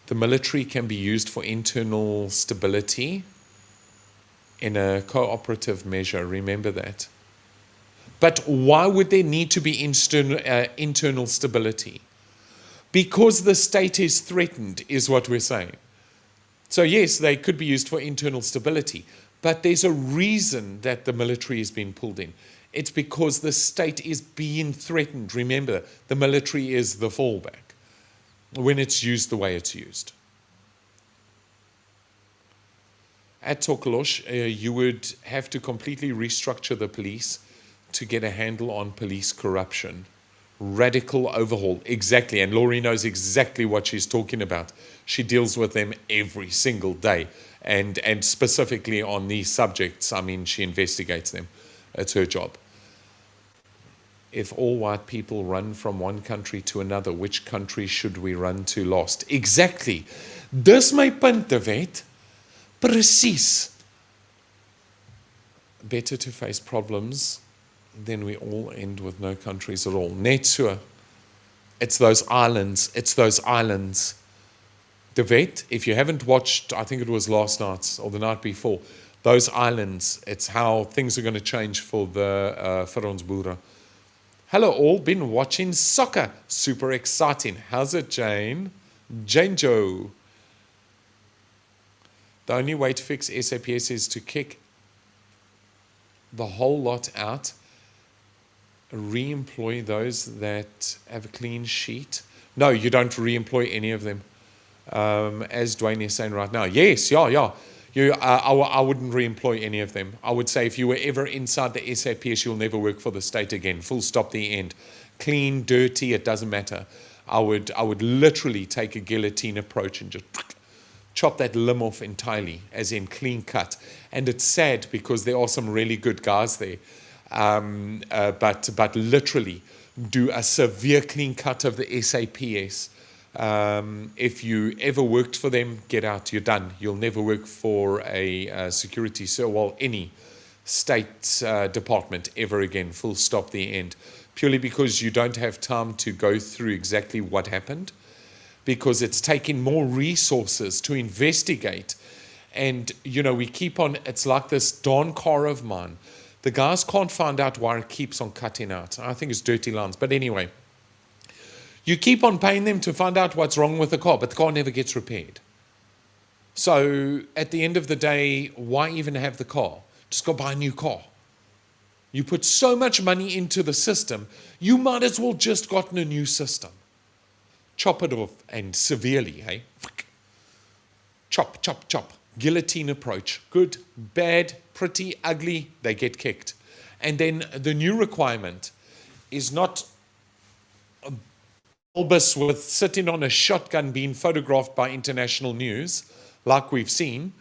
The military can be used for internal stability in a cooperative measure. Remember that. But why would there need to be internal stability? Because the state is threatened, is what we're saying. So yes, they could be used for internal stability, but there's a reason that the military is being pulled in. It's because the state is being threatened. Remember, the military is the fallback when it's used the way it's used. At Tokelosh, you would have to completely restructure the police to get a handle on police corruption. Radical overhaul, exactly. And Laurie knows exactly what she's talking about. She deals with them every single day. And specifically on these subjects, I mean, she investigates them. It's her job. If all white people run from one country to another, which country should we run to last? Exactly. Dis my punt, weet. Precies. Better to face problems than we all end with no countries at all. Net so. It's those islands. It's those islands. De Wet, if you haven't watched, I think it was last night or the night before, those islands, it's how things are going to change for the vir ons boere. Hello all, been watching soccer. Super exciting. How's it, Jane? Jane Joe. The only way to fix SAPS is to kick the whole lot out, re-employ those that have a clean sheet. No, you don't re-employ any of them. As Dwayne is saying right now. Yes, yeah. I wouldn't re-employ any of them. I would say if you were ever inside the SAPS, you'll never work for the state again. Full stop, the end. Clean, dirty, it doesn't matter. I would literally take a guillotine approach and just chop that limb off entirely, as in clean cut. And it's sad because there are some really good guys there. But literally do a severe clean cut of the SAPS. If you ever worked for them, get out, you're done. You'll never work for a security, any state department ever again, full stop, the end. Purely because you don't have time to go through exactly what happened, because it's taking more resources to investigate. And, we keep on, it's like this darn car of mine. The guys can't find out why it keeps on cutting out. I think it's dirty lines. But anyway, you keep on paying them to find out what's wrong with the car, but the car never gets repaired. So at the end of the day, why even have the car? Just go buy a new car. You put so much money into the system, you might as well just gotten a new system. Chop it off, and severely, hey? Chop, chop, chop. Guillotine approach. Good, bad, pretty, ugly, they get kicked. And then the new requirement is not bulbous with sitting on a shotgun being photographed by international news, like we've seen.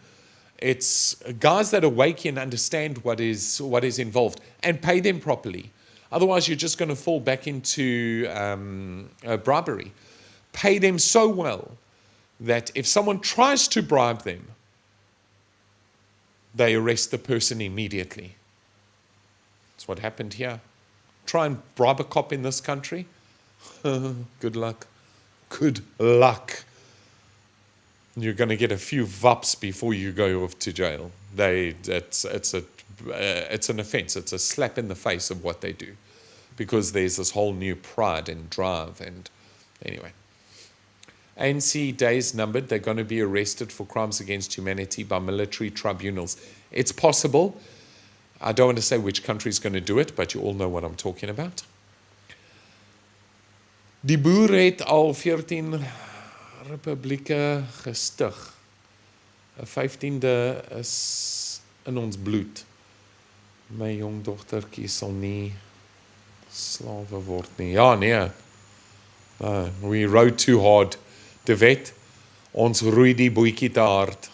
It's guys that are wakey and understand what is involved, and pay them properly. Otherwise, you're just going to fall back into bribery. Pay them so well that if someone tries to bribe them, they arrest the person immediately. That's what happened here. Try and bribe a cop in this country. Good luck. Good luck. You're going to get a few vups before you go off to jail. It's an offense. It's a slap in the face of what they do, because there's this whole new pride and drive. And anyway, ANC days numbered. They're going to be arrested for crimes against humanity by military tribunals. It's possible. I don't want to say which country is going to do it, but you all know what I'm talking about. Die boer het al 14 republieke gestig. 'n 15de is in ons bloed. My jong dogtertjie sal nie slawe word nie. Ja, nee. We rode too hard. De Wet, ons roei die bootjie te hard.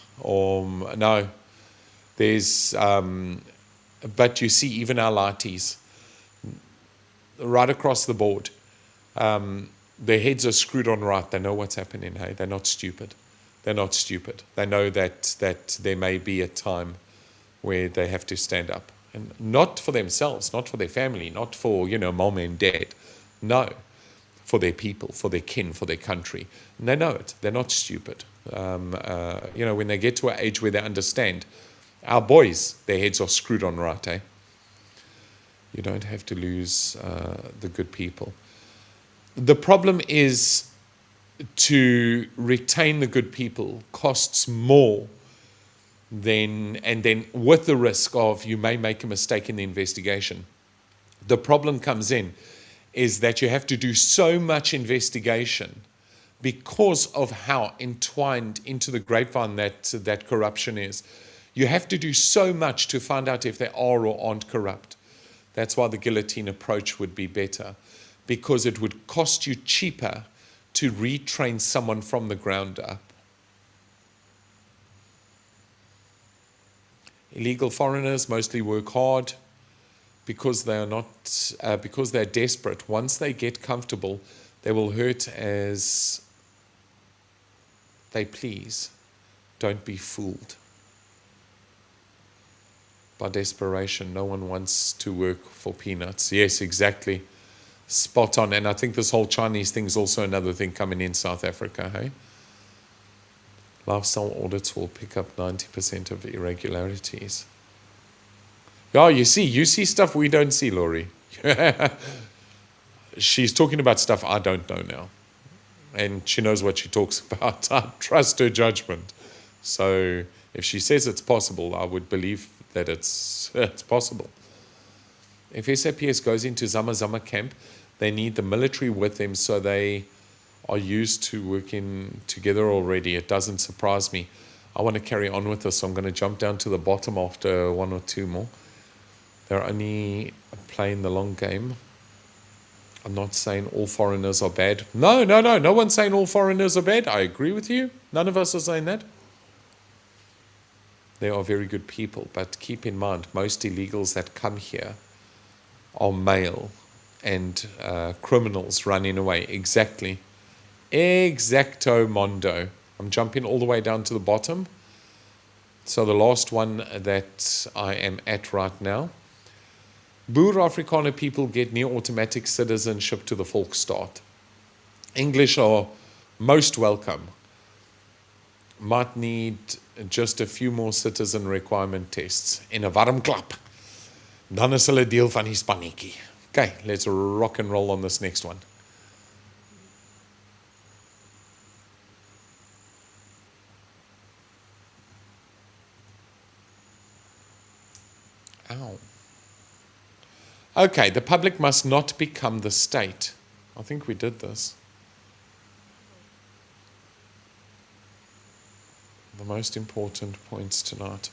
No, there's, but you see, even our lighties, right across the board, their heads are screwed on right. They know what's happening. Hey, they're not stupid. They're not stupid. They know that there may be a time where they have to stand up, and not for themselves, not for their family, not for mom and dad. No, for their people, for their kin, for their country. And they know it. They're not stupid. When they get to an age where they understand, our boys, their heads are screwed on right. Eh? You don't have to lose the good people. The problem is, to retain the good people costs more and then with the risk of you may make a mistake in the investigation. The problem comes in is that you have to do so much investigation because of how entwined into the grapevine that corruption is. You have to do so much to find out if they are or aren't corrupt. That's why the guillotine approach would be better, because it would cost you cheaper to retrain someone from the ground up. Illegal foreigners mostly work hard because they are not, because they're desperate. Once they get comfortable, they will hurt as they please. Don't be fooled by desperation. No one wants to work for peanuts. Yes, exactly. Spot on. And I think this whole Chinese thing is also another thing coming in South Africa, hey? Lifestyle audits will pick up 90% of irregularities. Yeah, you see stuff we don't see, Laurie. She's talking about stuff I don't know now. And she knows what she talks about. I trust her judgment. So if she says it's possible, I would believe that it's possible. If SAPS goes into Zama camp, they need the military with them, so they are used to working together already. It doesn't surprise me. I want to carry on with this, so I'm going to jump down to the bottom after one or two more. They're only playing the long game. I'm not saying all foreigners are bad. No one's saying all foreigners are bad. I agree with you. None of us are saying that. They are very good people, but keep in mind, most illegals that come here are male and criminals running away. Exactly. Exacto mondo. I'm jumping all the way down to the bottom. So the last one that I am at right now. Boer Afrikaner people get near-automatic citizenship to the Volksstaat. English are most welcome. Might need just a few more citizen requirement tests. In 'n warm klap. Dan is hulle deel van die spannetjie. Okay, let's rock and roll on this next one. Ow. Okay, the public must not become the state. I think we did this. The most important points tonight.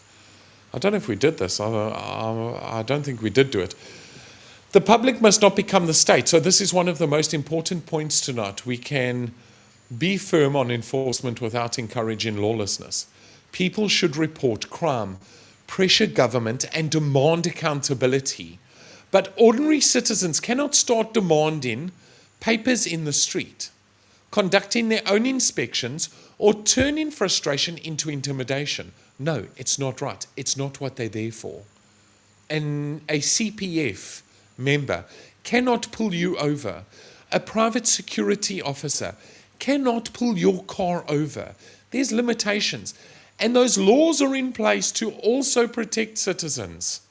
I don't know if we did this. I don't think we did do it. The public must not become the state. So this is one of the most important points tonight. We can be firm on enforcement without encouraging lawlessness. People should report crime, pressure government, and demand accountability. But ordinary citizens cannot start demanding papers in the street, conducting their own inspections, or turning frustration into intimidation. No, it's not right. It's not what they're there for. And a CPF member cannot pull you over. A private security officer cannot pull your car over. There's limitations. And those laws are in place to also protect citizens.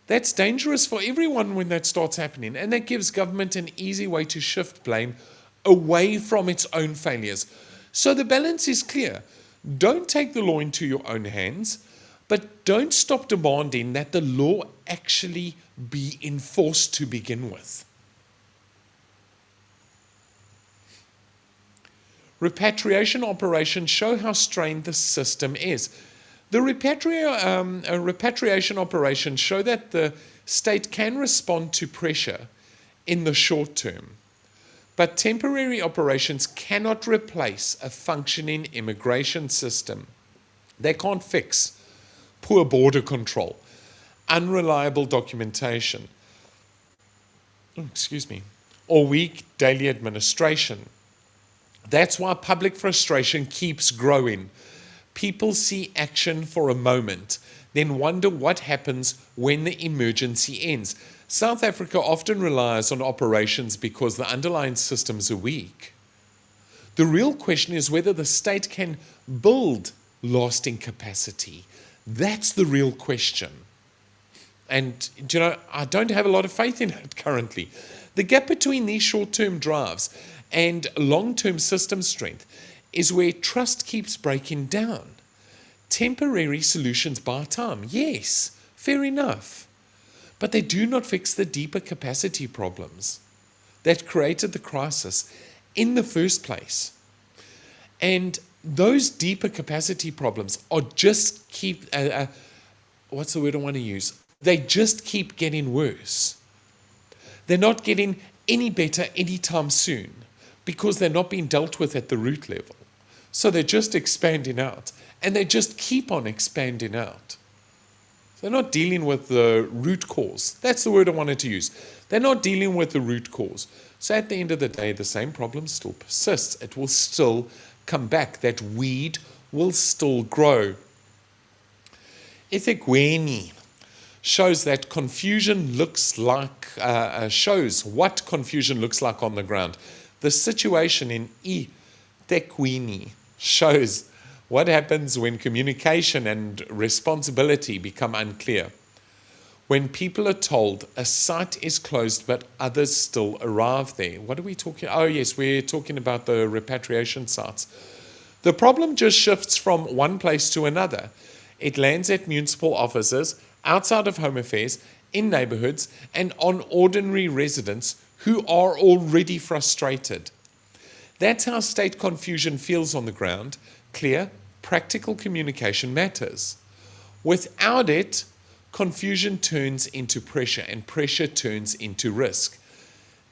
That's dangerous for everyone when that starts happening. And that gives government an easy way to shift blame away from its own failures. So the balance is clear. Don't take the law into your own hands, but don't stop demanding that the law actually be enforced to begin with. Repatriation operations show how strained the system is. The repatriation operations show that the state can respond to pressure in the short term, but temporary operations cannot replace a functioning immigration system. They can't fix poor border control, unreliable documentation, or weak daily administration. That's why public frustration keeps growing. People see action for a moment, then wonder what happens when the emergency ends. South Africa often relies on operations because the underlying systems are weak. The real question is whether the state can build lasting capacity. That's the real question. And, I don't have a lot of faith in it currently. The gap between these short-term drives and long-term system strength is where trust keeps breaking down. Temporary solutions buy time. Yes, fair enough. But they do not fix the deeper capacity problems that created the crisis in the first place. And those deeper capacity problems are just what's the word I want to use? They just keep getting worse. They're not getting any better anytime soon because they're not being dealt with at the root level. So they're just expanding out, and they just keep on expanding out. They're not dealing with the root cause. That's the word I wanted to use. They're not dealing with the root cause. So at the end of the day, the same problem still persists. It will still come back. That weed will still grow. eThekwini shows that confusion looks like, shows what confusion looks like on the ground. The situation in eThekwini shows what happens when communication and responsibility become unclear. When people are told a site is closed but others still arrive there. What are we talking? Oh yes, we're talking about the repatriation sites. The problem just shifts from one place to another. It lands at municipal offices, outside of Home Affairs, in neighborhoods, and on ordinary residents who are already frustrated. That's how state confusion feels on the ground. Clear, practical communication matters. Without it, confusion turns into pressure, and pressure turns into risk.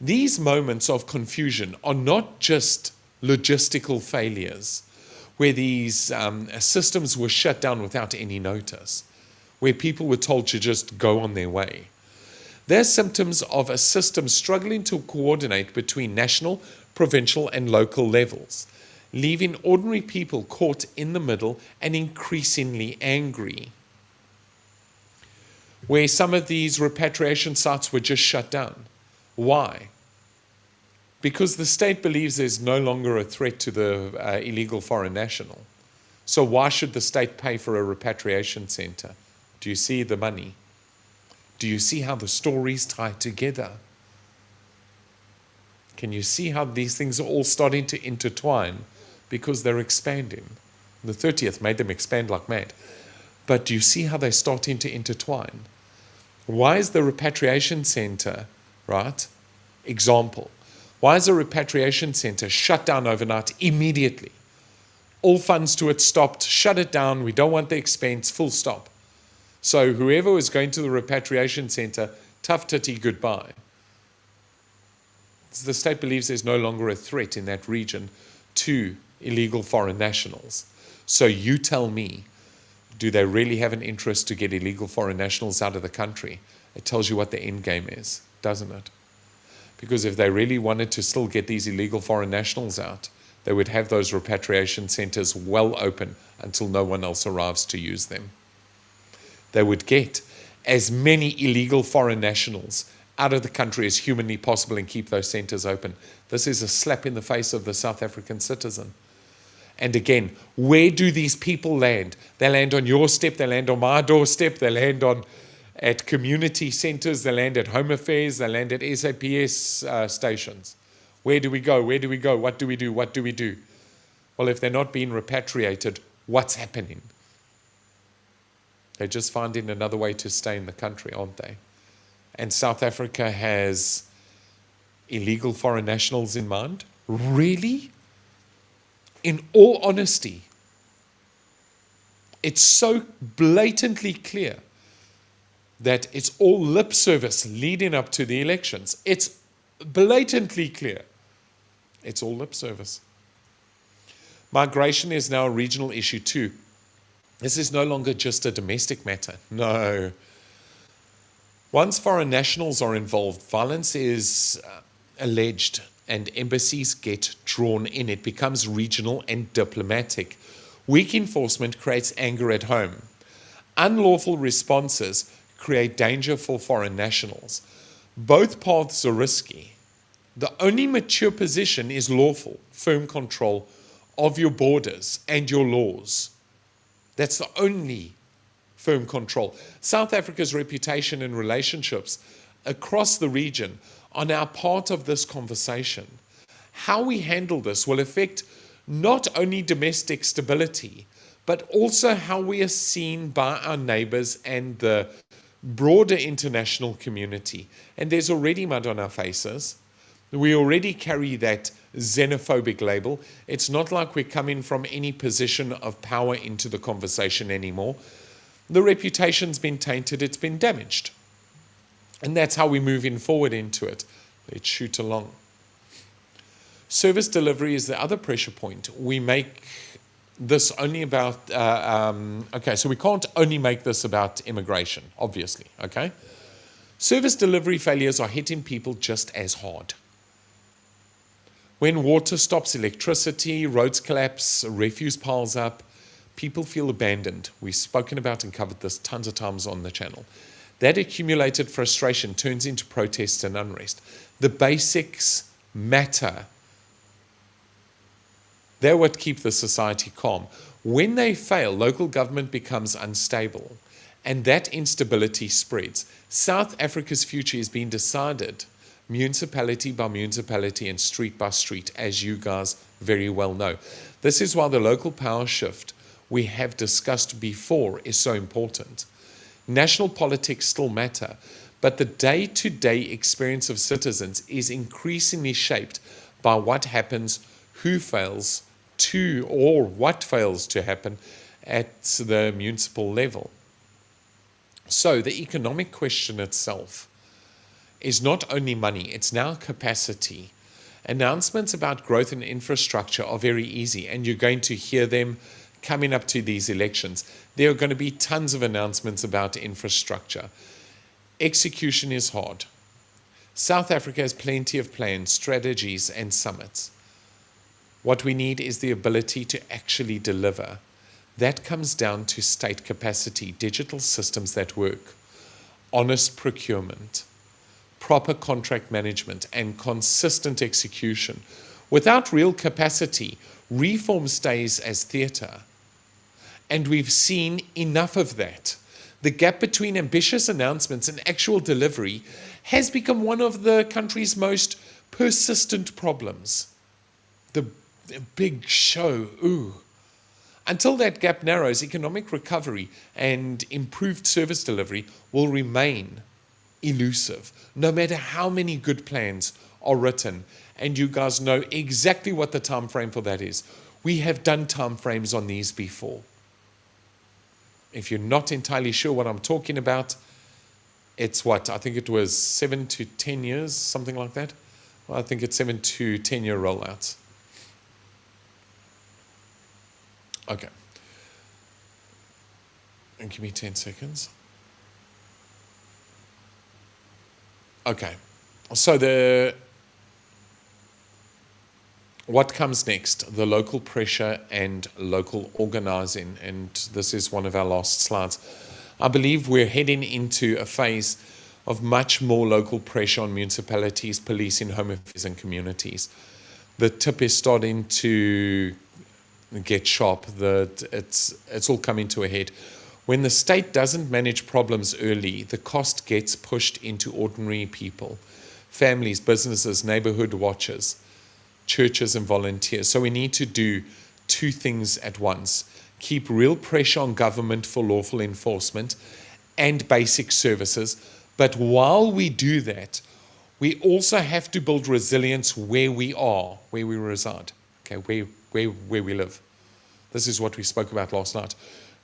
These moments of confusion are not just logistical failures, where these systems were shut down without any notice, where people were told to just go on their way. They're symptoms of a system struggling to coordinate between national, provincial, and local levels, leaving ordinary people caught in the middle and increasingly angry. Where some of these repatriation sites were just shut down. Why? Because the state believes there's no longer a threat to the illegal foreign national. So why should the state pay for a repatriation center? Do you see the money? Do you see how the stories tie together? Can you see how these things are all starting to intertwine because they're expanding? The 30th made them expand like mad. But do you see how they're starting to intertwine? Why is the repatriation center, right? Example. Why is a repatriation center shut down overnight immediately? All funds to it stopped, shut it down, we don't want the expense, full stop. So whoever was going to the repatriation center, tough titty, goodbye. The state believes there's no longer a threat in that region to illegal foreign nationals. So you tell me, do they really have an interest to get illegal foreign nationals out of the country? It tells you what the end game is, doesn't it? Because if they really wanted to still get these illegal foreign nationals out, they would have those repatriation centers well open until no one else arrives to use them. They would get as many illegal foreign nationals out of the country as humanly possible and keep those centers open. This is a slap in the face of the South African citizen. And again, where do these people land? They land on your step, they land on my doorstep, they land at community centers, they land at Home Affairs, they land at SAPS stations. Where do we go? Where do we go? What do we do? What do we do? Well, if they're not being repatriated, what's happening? They're just finding another way to stay in the country, aren't they? And South Africa has illegal foreign nationals in mind? Really? In all honesty, it's so blatantly clear that it's all lip service leading up to the elections. It's blatantly clear. It's all lip service. Migration is now a regional issue too. This is no longer just a domestic matter. No. Once foreign nationals are involved, violence is alleged and embassies get drawn in. It becomes regional and diplomatic. Weak enforcement creates anger at home. Unlawful responses create danger for foreign nationals. Both paths are risky. The only mature position is lawful, firm control of your borders and your laws. That's the only firm control. South Africa's reputation and relationships across the region are now part of this conversation. How we handle this will affect not only domestic stability, but also how we are seen by our neighbors and the broader international community. And there's already mud on our faces. We already carry that xenophobic label. It's not like we're coming from any position of power into the conversation anymore. The reputation's been tainted, it's been damaged. And that's how we're moving forward into it. Let's shoot along. Service delivery is the other pressure point. We make this only about, okay, so we can't only make this about immigration, obviously, okay? Service delivery failures are hitting people just as hard. When water stops, electricity, roads collapse, refuse piles up, people feel abandoned. We've spoken about and covered this tons of times on the channel. That accumulated frustration turns into protests and unrest. The basics matter. They're what keep the society calm. When they fail, local government becomes unstable, and that instability spreads. South Africa's future is being decided municipality by municipality and street by street, as you guys very well know. This is why the local power shift we have discussed before is so important. National politics still matter, but the day-to-day experience of citizens is increasingly shaped by what happens, who fails to, or what fails to happen at the municipal level. So the economic question itself is not only money, it's now capacity. Announcements about growth and infrastructure are very easy, and you're going to hear them coming up to these elections. There are going to be tons of announcements about infrastructure. Execution is hard. South Africa has plenty of plans, strategies, and summits. What we need is the ability to actually deliver. That comes down to state capacity, digital systems that work, honest procurement, proper contract management, and consistent execution. Without real capacity, reform stays as theatre. And we've seen enough of that. The gap between ambitious announcements and actual delivery has become one of the country's most persistent problems. The big show, Until that gap narrows, economic recovery and improved service delivery will remain elusive, no matter how many good plans are written. And you guys know exactly what the time frame for that is. We have done time frames on these before. If you're not entirely sure what I'm talking about, it's what? I think it was 7 to 10 years, something like that. Well, I think it's 7 to 10 year rollouts. Okay. And give me 10 seconds. Okay. So what comes next? The local pressure and local organizing. And this is one of our last slides. I believe we're heading into a phase of much more local pressure on municipalities, policing, home affairs, and communities. The tip is starting to get sharp. It's all coming to a head. When the state doesn't manage problems early, the cost gets pushed into ordinary people, families, businesses, neighborhood watchers, churches, and volunteers. So we need to do two things at once. Keep real pressure on government for lawful enforcement and basic services. But while we do that, we also have to build resilience where we are, where we reside, okay, where we live. This is what we spoke about last night.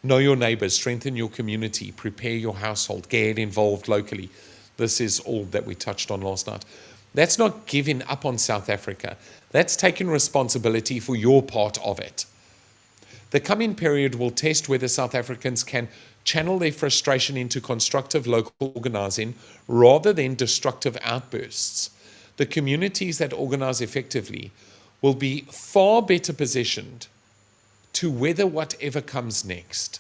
Know your neighbors, strengthen your community, prepare your household, get involved locally. This is all that we touched on last night. That's not giving up on South Africa. That's taking responsibility for your part of it. The coming period will test whether South Africans can channel their frustration into constructive local organizing rather than destructive outbursts. The communities that organize effectively will be far better positioned to weather whatever comes next.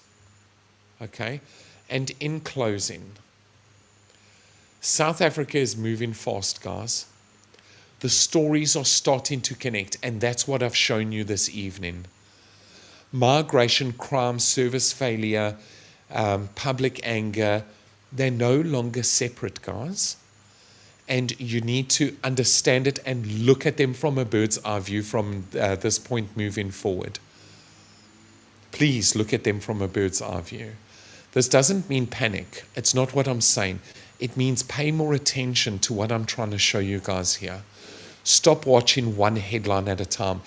Okay? And in closing, South Africa is moving fast, guys. The stories are starting to connect, and that's what I've shown you this evening. Migration, crime, service failure, public anger, they're no longer separate, guys. And you need to understand it and look at them from a bird's eye view from this point moving forward. Please look at them from a bird's eye view. This doesn't mean panic. It's not what I'm saying. It means pay more attention to what I'm trying to show you guys here. Stop watching one headline at a time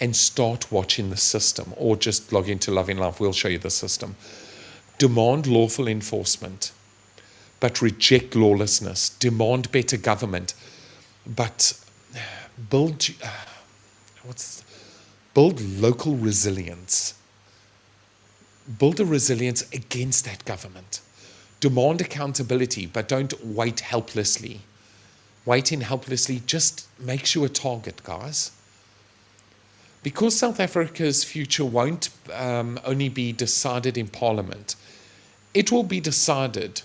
and start watching the system, or just log into Loving Life. We'll show you the system. Demand lawful enforcement, but reject lawlessness. Demand better government, but build build local resilience. Build a resilience against that government. Demand accountability, but don't wait helplessly. Waiting helplessly just makes you a target, guys. Because South Africa's future won't only be decided in Parliament, it will be decided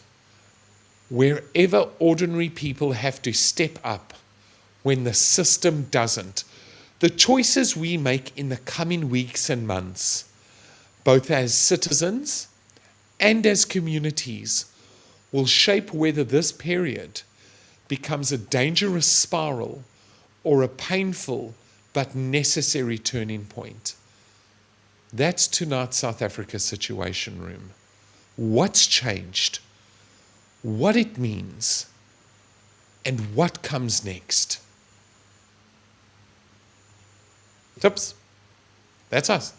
wherever ordinary people have to step up when the system doesn't. The choices we make in the coming weeks and months, both as citizens and as communities, will shape whether this period becomes a dangerous spiral or a painful but necessary turning point. That's tonight's South Africa Situation Room. What's changed, what it means, and what comes next. Tips. That's us.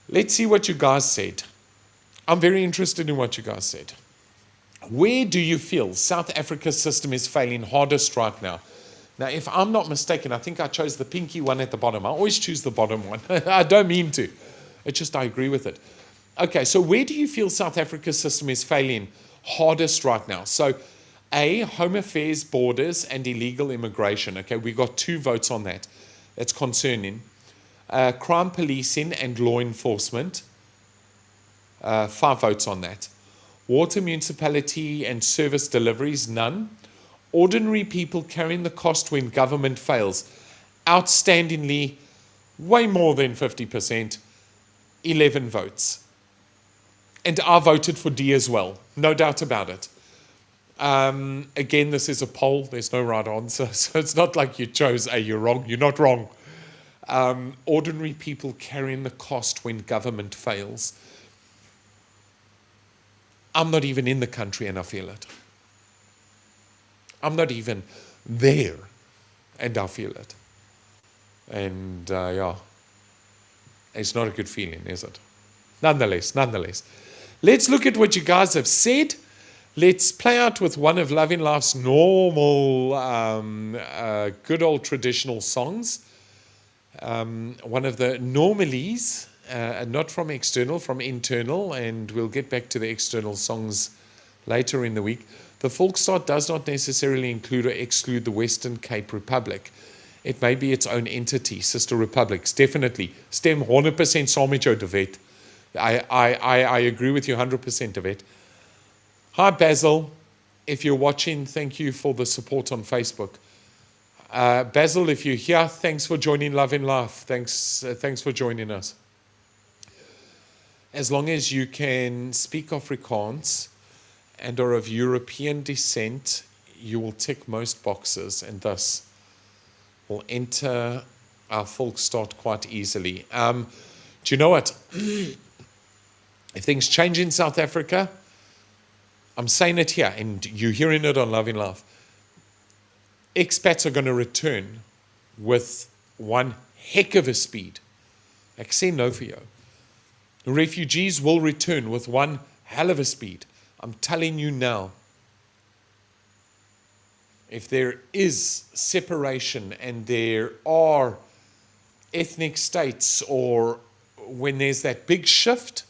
Let's see what you guys said. I'm very interested in what you guys said. Where do you feel South Africa's system is failing hardest right now? Now, if I'm not mistaken, I think I chose the pinky one at the bottom. I always choose the bottom one. I don't mean to. It's just I agree with it. Okay, so where do you feel South Africa's system is failing hardest right now? So, A, Home Affairs, Borders, and Illegal Immigration. Okay, we got 2 votes on that. That's concerning. Crime policing and law enforcement. 5 votes on that. Water, municipality, and service deliveries, none. Ordinary people carrying the cost when government fails. Outstandingly, way more than 50%. 11 votes. And I voted for D as well. No doubt about it. Again, this is a poll. There's no right answer. So it's not like you chose A, you're wrong. You're not wrong. Ordinary people carrying the cost when government fails. I'm not even in the country and I feel it. I'm not even there and I feel it. And yeah, it's not a good feeling, is it? Nonetheless, let's look at what you guys have said. Let's play out with one of Loving Life's normal, good old traditional songs. One of the normalies, not from external, from internal, and we'll get back to the external songs later in the week. The Volksstaat does not necessarily include or exclude the Western Cape Republic. It may be its own entity, sister republics, definitely. Stem 100% saam met jou, David. I agree with you 100%, David. Hi, Basil. If you're watching, thank you for the support on Facebook. Basil, if you're here, thanks for joining Love in Life. Thanks for joining us. As long as you can speak Afrikaans and are of European descent, you will tick most boxes and thus will enter our Volksstaat quite easily. Do you know what? If things change in South Africa, I'm saying it here and you're hearing it on Love in Life, expats are going to return with one heck of a speed. Ek sê no vir jou. Refugees will return with one hell of a speed. I'm telling you now. If there is separation and there are ethnic states, or when there's that big shift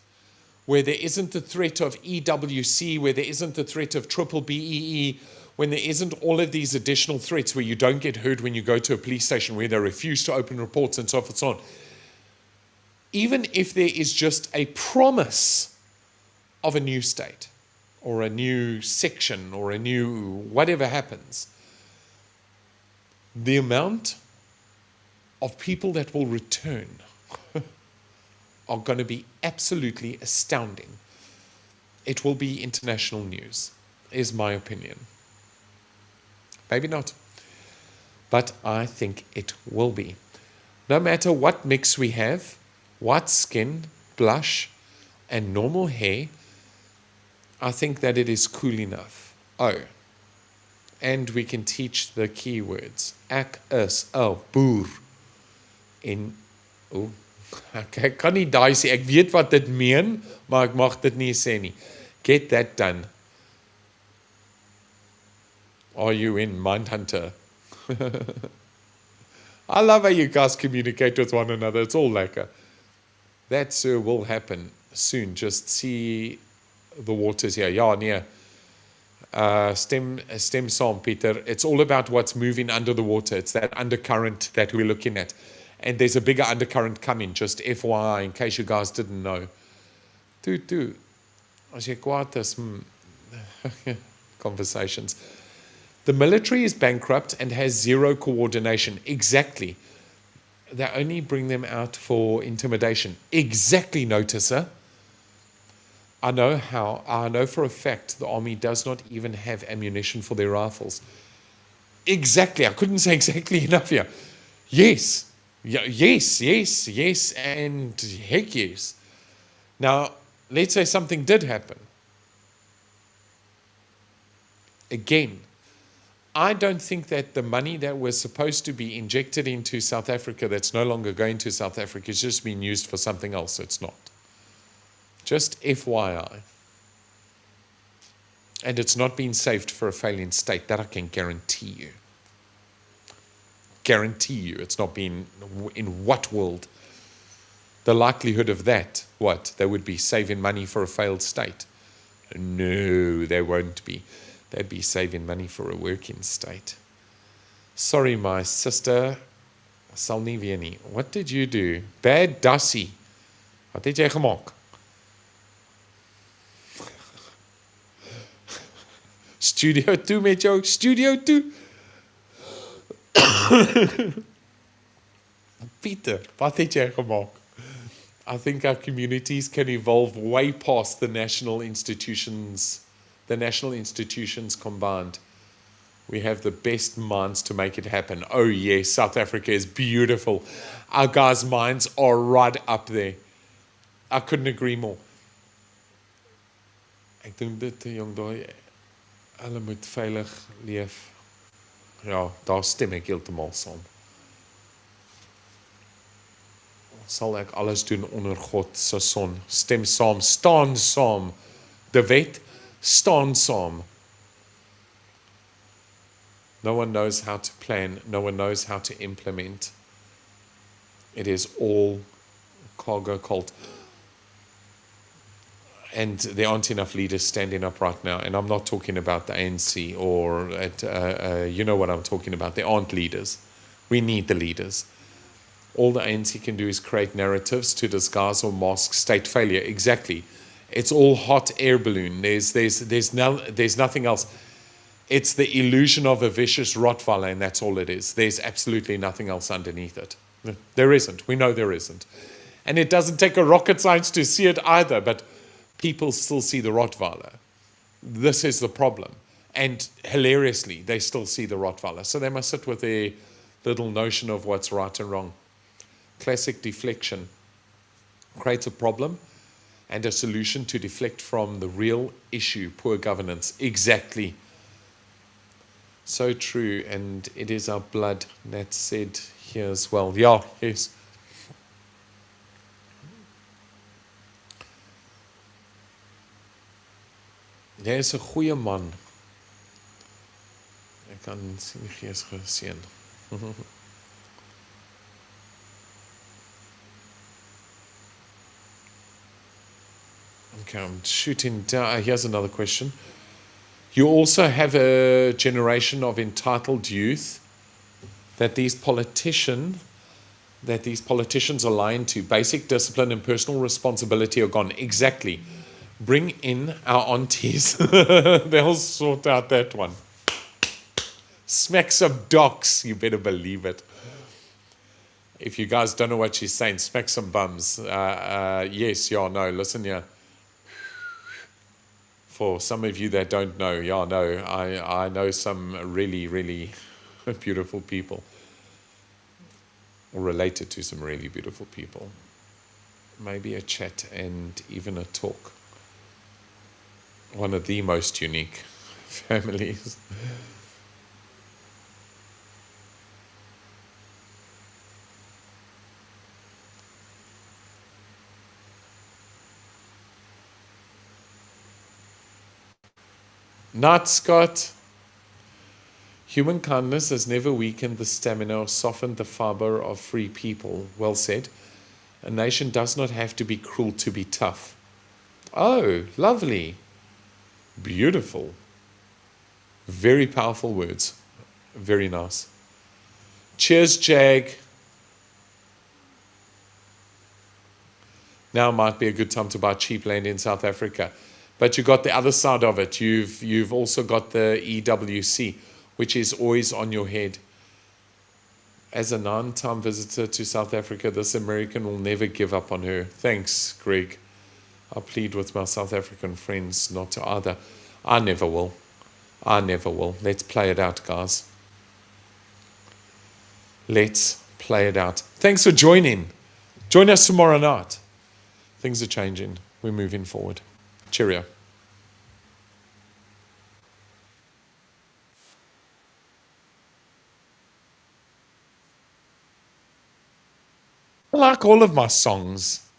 where there isn't the threat of EWC, where there isn't the threat of triple BEE, when there isn't all of these additional threats where you don't get heard when you go to a police station, where they refuse to open reports and so forth and so on. Even if there is just a promise of a new state or a new section or a new whatever happens, the amount of people that will return are going to be absolutely astounding. It will be international news, is my opinion. Maybe not, but I think it will be. No matter what mix we have, white skin, blush, and normal hair, I think that it is cool enough. Oh, And we can teach the keywords. Ek is 'n boer. En ek kan nie daai sê. Ek weet wat dit meen, maar ek mag dit nie sê nie. Get that done. Are you in Mindhunter? I love how you guys communicate with one another. It's all lekker. That, sir, will happen soon. Just see the waters here. Ja, nee. Stem saam, Peter. It's all about what's moving under the water. It's that undercurrent that we're looking at. And there's a bigger undercurrent coming, just FYI, in case you guys didn't know. Toe. As jy kwaad is, conversations. The military is bankrupt and has zero coordination. Exactly. They only bring them out for intimidation. Exactly, noticer. I know how. I know for a fact the army does not even have ammunition for their rifles. Exactly. I couldn't say exactly enough here. Yes. Yes, and heck yes. Now, let's say something did happen. Again, I don't think that the money that was supposed to be injected into South Africa that's no longer going to South Africa is just being used for something else. It's not. Just FYI. And it's not being saved for a failing state. That I can guarantee you. Guarantee you. It's not being, in what world? The likelihood of that, what? They would be saving money for a failed state. No, they won't be. They'd be saving money for a working state. Sorry, my sister. Sal nie weer nie. What did you do? Bad Dassie. Wat het jy gemaak? Studio 2 met jou. Studio 2. Peter, wat het jy gemaak? I think our communities can evolve way past the national institutions combined. We have the best minds to make it happen. Oh yes, South Africa is beautiful. Our guys' minds are right up there. I couldn't agree more. Ek dink dit jong daai hulle moet veilig leef. Ja, daar stem ek heeltemal saam. Sal ek alles doen onder God se son. Stem saam, staan saam. De Wet, staan saam. No one knows how to plan. No one knows how to implement. It is all cargo cult. And there aren't enough leaders standing up right now. And I'm not talking about the ANC or, you know what I'm talking about. There aren't leaders. We need the leaders. All the ANC can do is create narratives to disguise or mask state failure. Exactly. It's all hot air balloon. There's nothing else. It's the illusion of a vicious Rottweiler, and that's all it is. There's absolutely nothing else underneath it. There isn't. We know there isn't. And it doesn't take a rocket science to see it either, but people still see the Rottweiler. This is the problem. And hilariously, they still see the Rottweiler. So they must sit with their little notion of what's right and wrong. Classic deflection. Creates a problem and a solution to deflect from the real issue, poor governance. Exactly. So true, and it is our blood. That's said here as well. Yeah, yes. Jy is 'n goeie man. Ek kan sien Gees geseën. Okay, I'm shooting down. Here's another question. You also have a generation of entitled youth that these politicians are lying to. Basic discipline and personal responsibility are gone. Exactly. Bring in our aunties. They'll sort out that one. Smack some docks. You better believe it. If you guys don't know what she's saying, smack some bums. Yes, yeah, no, listen here. For some of you that don't know, yeah, no, I know some really, really beautiful people. Or related to some really beautiful people. Maybe a chat and even a talk. One of the most unique families. Not Scott. Human kindness has never weakened the stamina or softened the fiber of free people. Well said. A nation does not have to be cruel to be tough. Oh, lovely. Beautiful. Very powerful words. Very nice. Cheers, Jag. Now might be a good time to buy cheap land in South Africa. But you got the other side of it. You've also got the EWC, which is always on your head. As a 9-time visitor to South Africa, this American will never give up on her. Thanks, Greg. I plead with my South African friends not to either. I never will. I never will. Let's play it out, guys. Let's play it out. Thanks for joining. Join us tomorrow night. Things are changing. We're moving forward. Cheerio. I like all of my songs.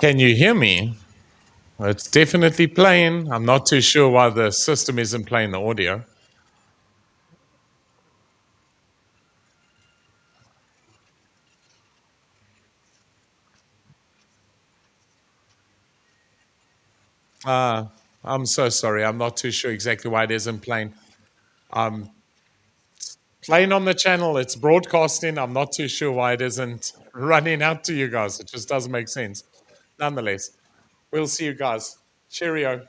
Can you hear me? It's definitely playing. I'm not too sure why the system isn't playing the audio. Uh, I'm so sorry. I'm not too sure exactly why it isn't playing. I'm playing on the channel. It's broadcasting. I'm not too sure why it isn't running out to you guys. It just doesn't make sense. Nonetheless, we'll see you guys. Cheerio.